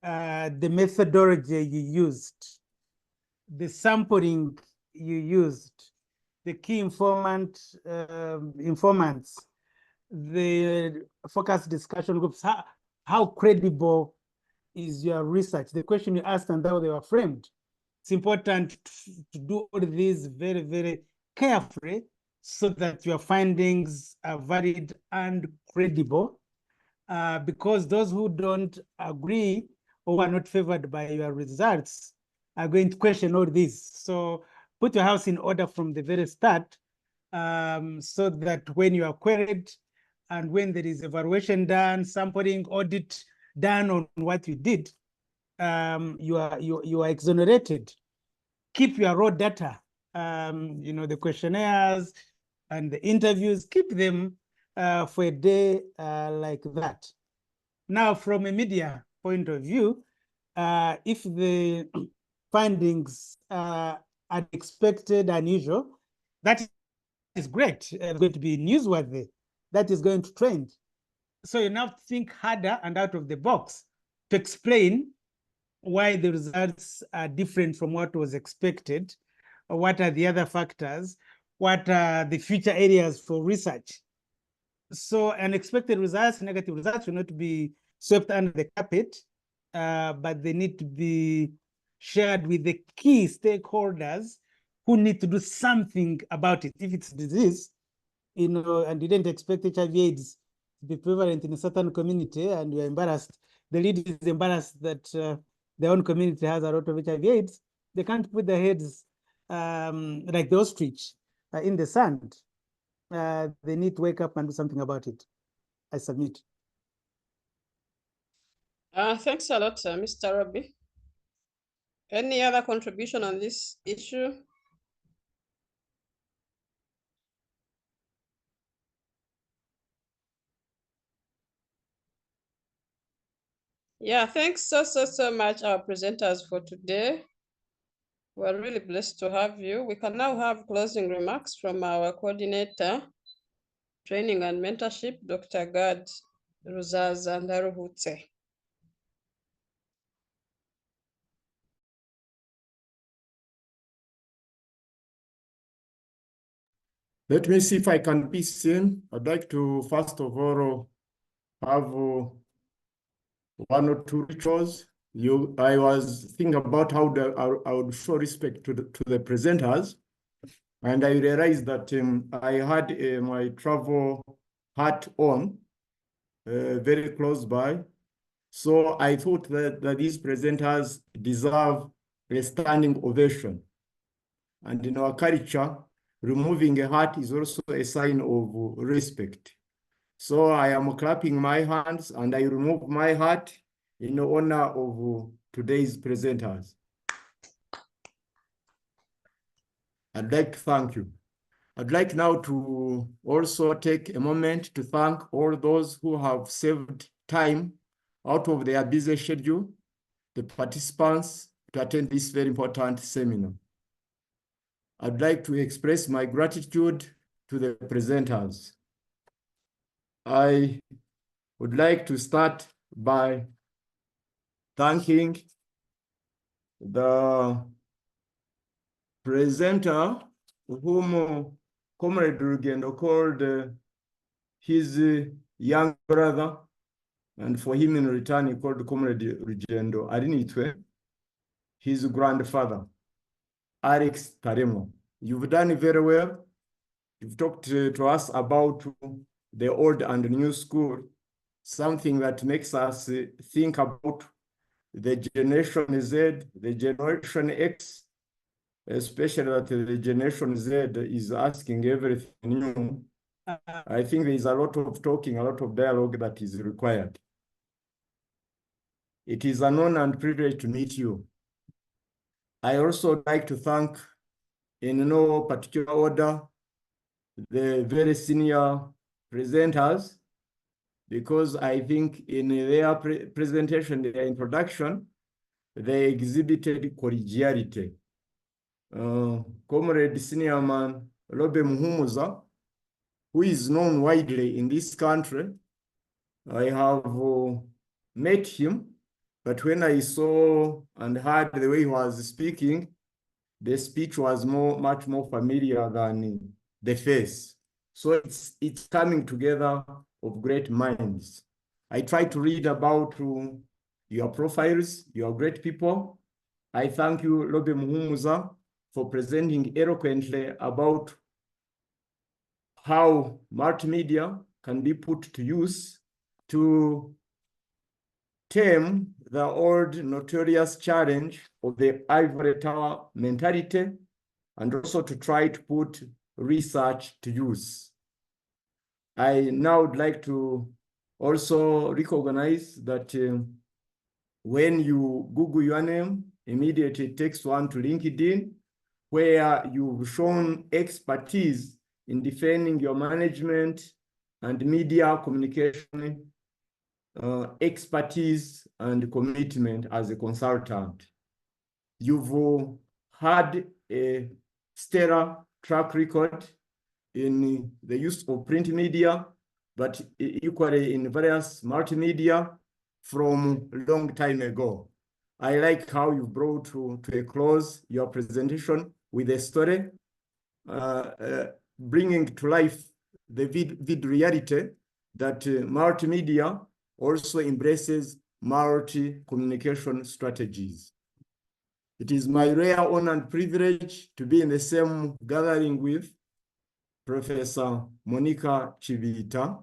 The methodology you used, the sampling you used, the key informants, the focus discussion groups, how credible is your research? The question you asked and how they were framed. It's important to do all these very, very carefully so that your findings are valid and credible, because those who don't agree or are not favored by your results are going to question all this. So put your house in order from the very start, so that when you are queried and when there is evaluation done, sampling, audit done on what you did, you are exonerated. Keep your raw data, the questionnaires and the interviews, keep them for a day like that. Now, from a media point of view, if the findings are unexpected, unusual, that is great. It's going to be newsworthy. That is going to trend. So you now think harder and out of the box to explain why the results are different from what was expected. What are the other factors? What are the future areas for research? So unexpected results, negative results will not be swept under the carpet, but they need to be shared with the key stakeholders who need to do something about it. If it's disease, and you didn't expect HIV/AIDS to be prevalent in a certain community and you're embarrassed, the lead is embarrassed that their own community has a lot of HIV/AIDS, they can't put their heads like the ostrich in the sand. They need to wake up and do something about it. I submit. Thanks a lot, Mr. Robbie. Any other contribution on this issue? Yeah, thanks so much, our presenters for today. We're really blessed to have you. We can now have closing remarks from our coordinator, training and mentorship, Dr. Gad Ruzazandaruhutse. Let me see if I can be seen. I'd like to, first of all, have one or two rituals. I was thinking about how I would show respect to the presenters, and I realized that I had my travel hat on, very close by. So I thought that these presenters deserve a standing ovation. And in our culture, removing a hat is also a sign of respect. So I am clapping my hands and I remove my hat in honor of today's presenters. I'd like to thank you. I'd like now to also take a moment to thank all those who have saved time out of their busy schedule, the participants, to attend this very important seminar. I'd like to express my gratitude to the presenters. I would like to start by thanking the presenter whom Comrade Rugendo called his young brother, and for him in return he called Comrade Rugendo Arinitwe his grandfather, Alex Taremwa. You've done very well. You've talked to us about the old and new school, something that makes us think about the Generation Z, the Generation X, especially that the Generation Z is asking everything new. I think there is a lot of talking, a lot of dialogue that is required. It is an honor and privilege to meet you. I also like to thank, in no particular order, the very senior presenters, because I think in their presentation, their introduction, they exhibited collegiality. Comrade Senior Man Bobby Muhumuza, who is known widely in this country, I have met him, but when I saw and heard the way he was speaking, the speech was much more familiar than the face. So it's coming together of great minds. I try to read about your profiles, your great people. I thank you, Bobby Muhumuza, for presenting eloquently about how multimedia can be put to use to tame the old notorious challenge of the ivory tower mentality, and also to try to put research to use. I now would like to also recognize that when you Google your name, immediately it takes one to LinkedIn, where you've shown expertise in defending your management and media communication expertise and commitment as a consultant. You've had a stellar track record in the use of print media, but equally in various multimedia from a long time ago. I like how you brought to a close your presentation with a story, bringing to life the vid reality that multimedia also embraces multi-communication strategies. It is my rare honor and privilege to be in the same gathering with Professor Monica Chibita.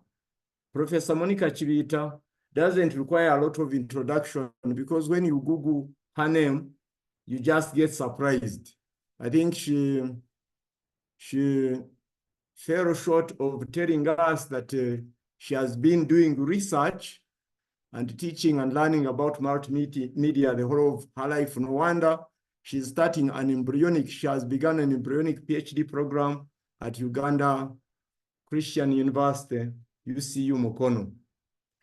Professor Monica Chibita doesn't require a lot of introduction, because when you Google her name, you just get surprised. I think she fell short of telling us that she has been doing research and teaching and learning about multimedia the whole of her life. No wonder she's starting she has begun an embryonic PhD program at Uganda Christian University, UCU Mukono.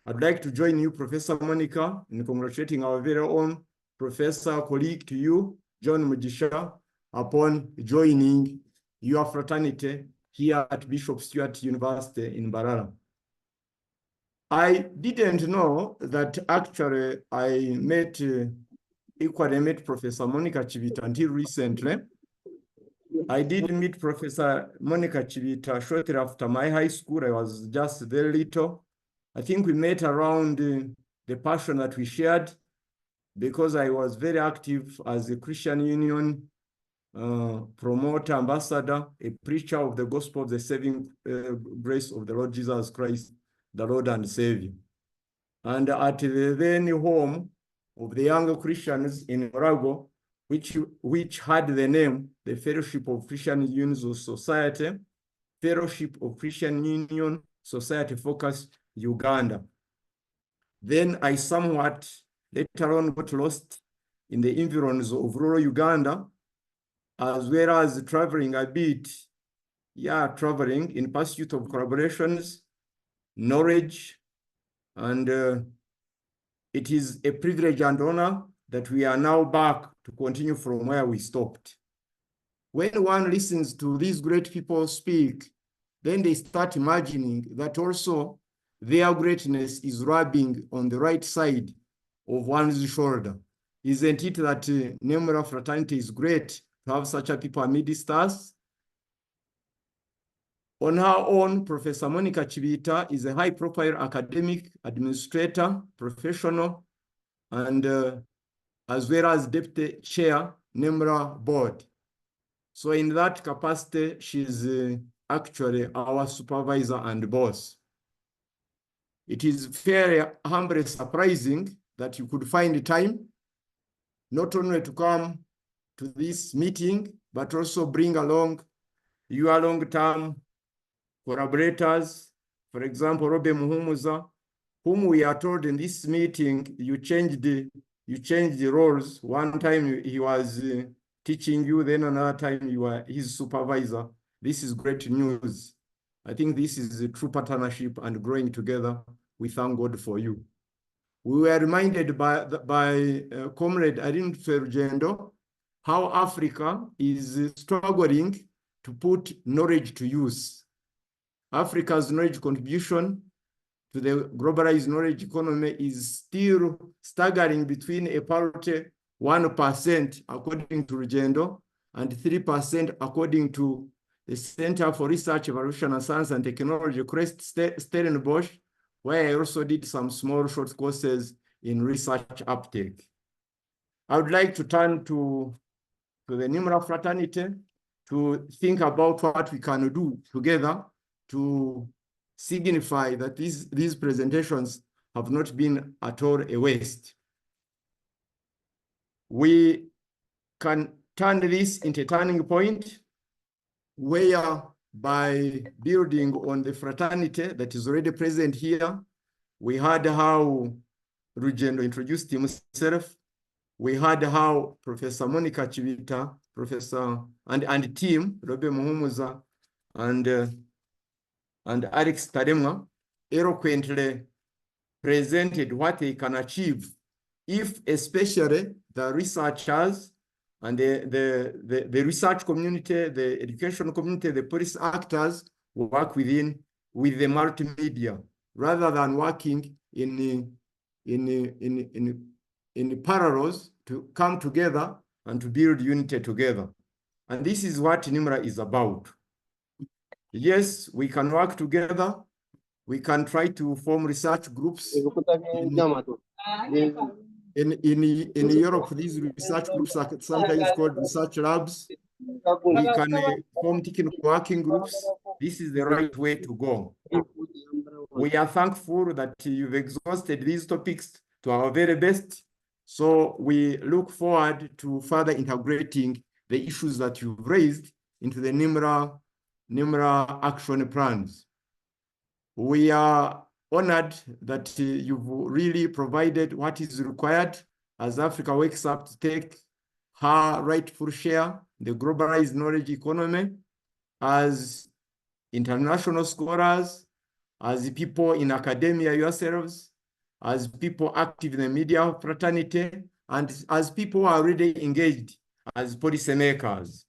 I'd like to join you, Professor Monica, in congratulating our very own professor colleague to you, John Mujisha, upon joining your fraternity here at Bishop Stewart University in Mbarara. I didn't know that actually I met Professor Monica Chibita until recently. I did meet Professor Monica Chibita shortly after my high school. I was just very little. I think we met around the passion that we shared, because I was very active as a Christian Union promoter, ambassador, a preacher of the gospel of the saving grace of the Lord Jesus Christ, the Lord and Savior. And at the then home of the younger Christians in Morago, which had the name, the Fellowship of Christian Unions of Society, Fellowship of Christian Union Society Focus Uganda. Then I somewhat later on got lost in the environs of rural Uganda, as well as traveling a bit, traveling in pursuit of collaborations, knowledge, and it is a privilege and honor that we are now back to continue from where we stopped. When one listens to these great people speak, then they start imagining that also their greatness is rubbing on the right side of one's shoulder. Isn't it that NEMRA fraternity is great to have such a people amidst us? On her own, Professor Monica Chibita is a high-profile academic, administrator, professional, and as well as deputy chair, NEMRA board. So in that capacity, she's actually our supervisor and boss. It is very humbly surprising that you could find time not only to come to this meeting, but also bring along your long-term collaborators. For example, Bobby Muhumuza, whom we are told in this meeting, you changed the roles. One time he was teaching you, then another time you are his supervisor. This is great news. I think this is a true partnership and growing together. We thank God for you. We were reminded by Comrade Arin Fergendo how Africa is struggling to put knowledge to use. Africa's knowledge contribution to the globalized knowledge economy is still staggering between a parity 1% according to Rugendo and 3% according to the Center for Research, Evaluation and Science and Technology, Stellenbosch, where I also did some small short courses in research uptake. I would like to turn to the NEMRA fraternity to think about what we can do together to signify that these presentations have not been at all a waste. We can turn this into a turning point where, by building on the fraternity that is already present here, we heard how Rugendo introduced himself. We heard how Professor Monica Chibita, Professor and team, Bobby Muhumuza and Alex Taremwa, eloquently presented what they can achieve if especially the researchers and the research community, the education community, the policy actors work with the multimedia rather than working in parallels to come together and to build unity together. And this is what NEMRA is about. Yes, we can work together. We can try to form research groups. In Europe, these research groups are sometimes called research labs. We can form technical working groups. This is the right way to go. We are thankful that you've exhausted these topics to our very best. So we look forward to further integrating the issues that you've raised into the NEMRA action plans. We are honored that you've really provided what is required as Africa wakes up to take her rightful share in the globalized knowledge economy, as international scholars, as people in academia yourselves, as people active in the media fraternity, and as people who are already engaged as policymakers.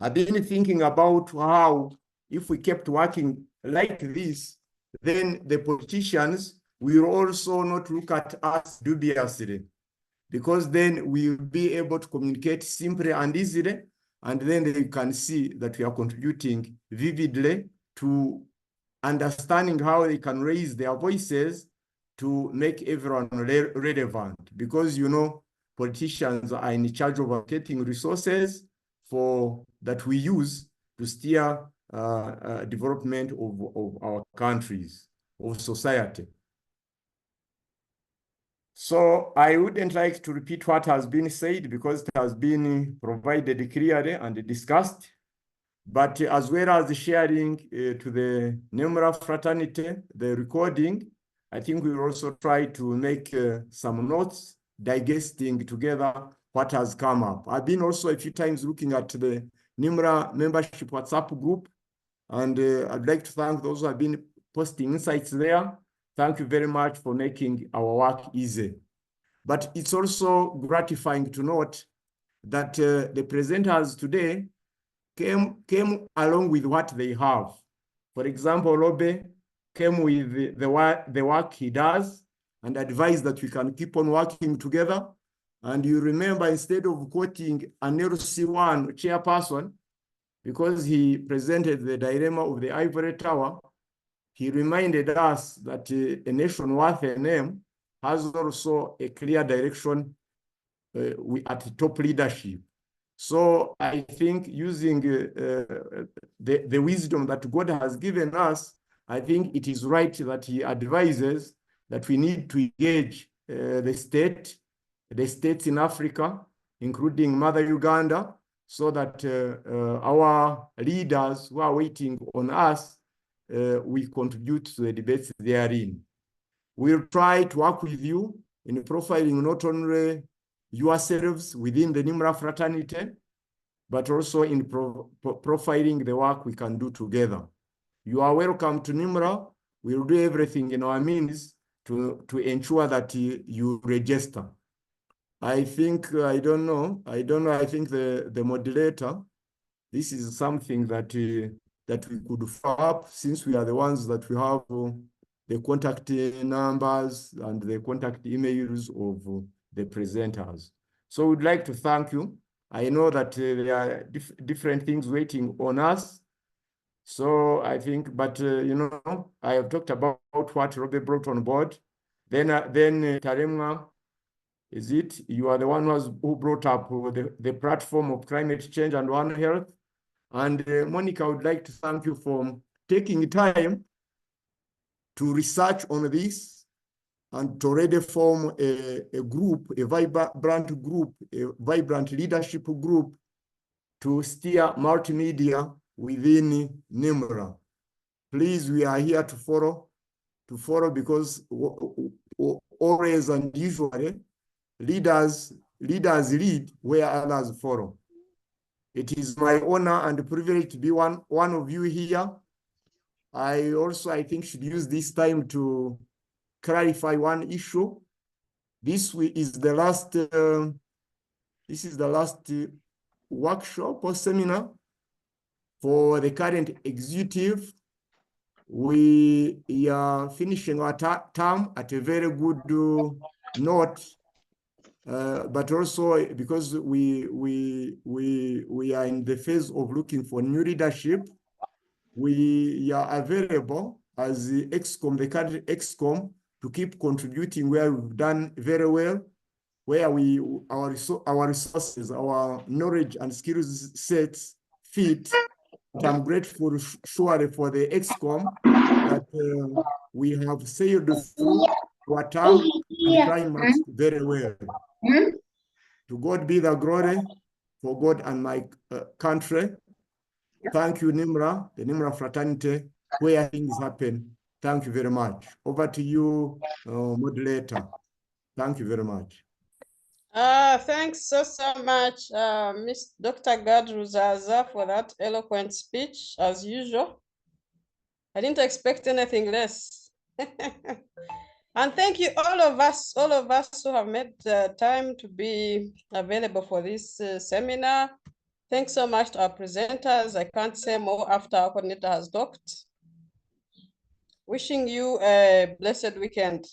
I've been thinking about how if we kept working like this, then the politicians will also not look at us dubiously, because then we'll be able to communicate simply and easily, and then they can see that we are contributing vividly to understanding how they can raise their voices to make everyone relevant. Because, you know, politicians are in charge of allocating resources that we use to steer development of our countries, of society. So I wouldn't like to repeat what has been said because it has been provided clearly and discussed. But as well as sharing to the NEMRA fraternity, the recording, I think we will also try to make some notes, digesting together what has come up. I've been also a few times looking at the NEMRA membership WhatsApp group, and I'd like to thank those who have been posting insights there. Thank you very much for making our work easy. But it's also gratifying to note that the presenters today came along with what they have. For example, Robe came with the work he does and advised that we can keep on working together. And you remember, instead of quoting an LC1 chairperson, because he presented the dilemma of the ivory tower, he reminded us that a nation worth a name has also a clear direction at top leadership. So I think using the wisdom that God has given us, I think it is right that he advises that we need to engage the states in Africa, including Mother Uganda, so that our leaders who are waiting on us, we contribute to the debates therein. We'll try to work with you in profiling not only yourselves within the NEMRA fraternity, but also in profiling the work we can do together. You are welcome to NEMRA. We'll do everything in our means to ensure that you register. I think, I don't know, I think the moderator, this is something that that we could follow up, since we are the ones that we have the contact numbers and the contact emails of the presenters. So we'd like to thank you. I know that there are different things waiting on us. So I think, but you know, I have talked about what Robbie brought on board. Then Taremwa, is it? You are the one who brought up the platform of climate change and One Health. And Monica, I would like to thank you for taking time to research on this and to already form a group, a vibrant group, a vibrant leadership group to steer multimedia within NEMRA. Please, we are here to follow because always and usually leaders lead where others follow. It is my honor and privilege to be one of you here. I also, I think, should use this time to clarify one issue. This is the last workshop or seminar for the current executive. We are finishing our term at a very good note, but also because we are in the phase of looking for new leadership. We are available as the EXCOM, the current EXCOM, to keep contributing where we've done very well, where our resources, our knowledge and skills sets fit. But I'm grateful surely for the EXCOM that we have sailed through our term and climax very well. To God be the glory, for God and my country. Thank you, NEMRA, the NEMRA fraternity, where things happen. Thank you very much. Over to you, moderator. Thank you very much. Thanks so much, Miss Dr. Gadruzaza, for that eloquent speech, as usual. I didn't expect anything less. And thank you, all of us who have made time to be available for this seminar. Thanks so much to our presenters. I can't say more after our coordinator has talked. Wishing you a blessed weekend.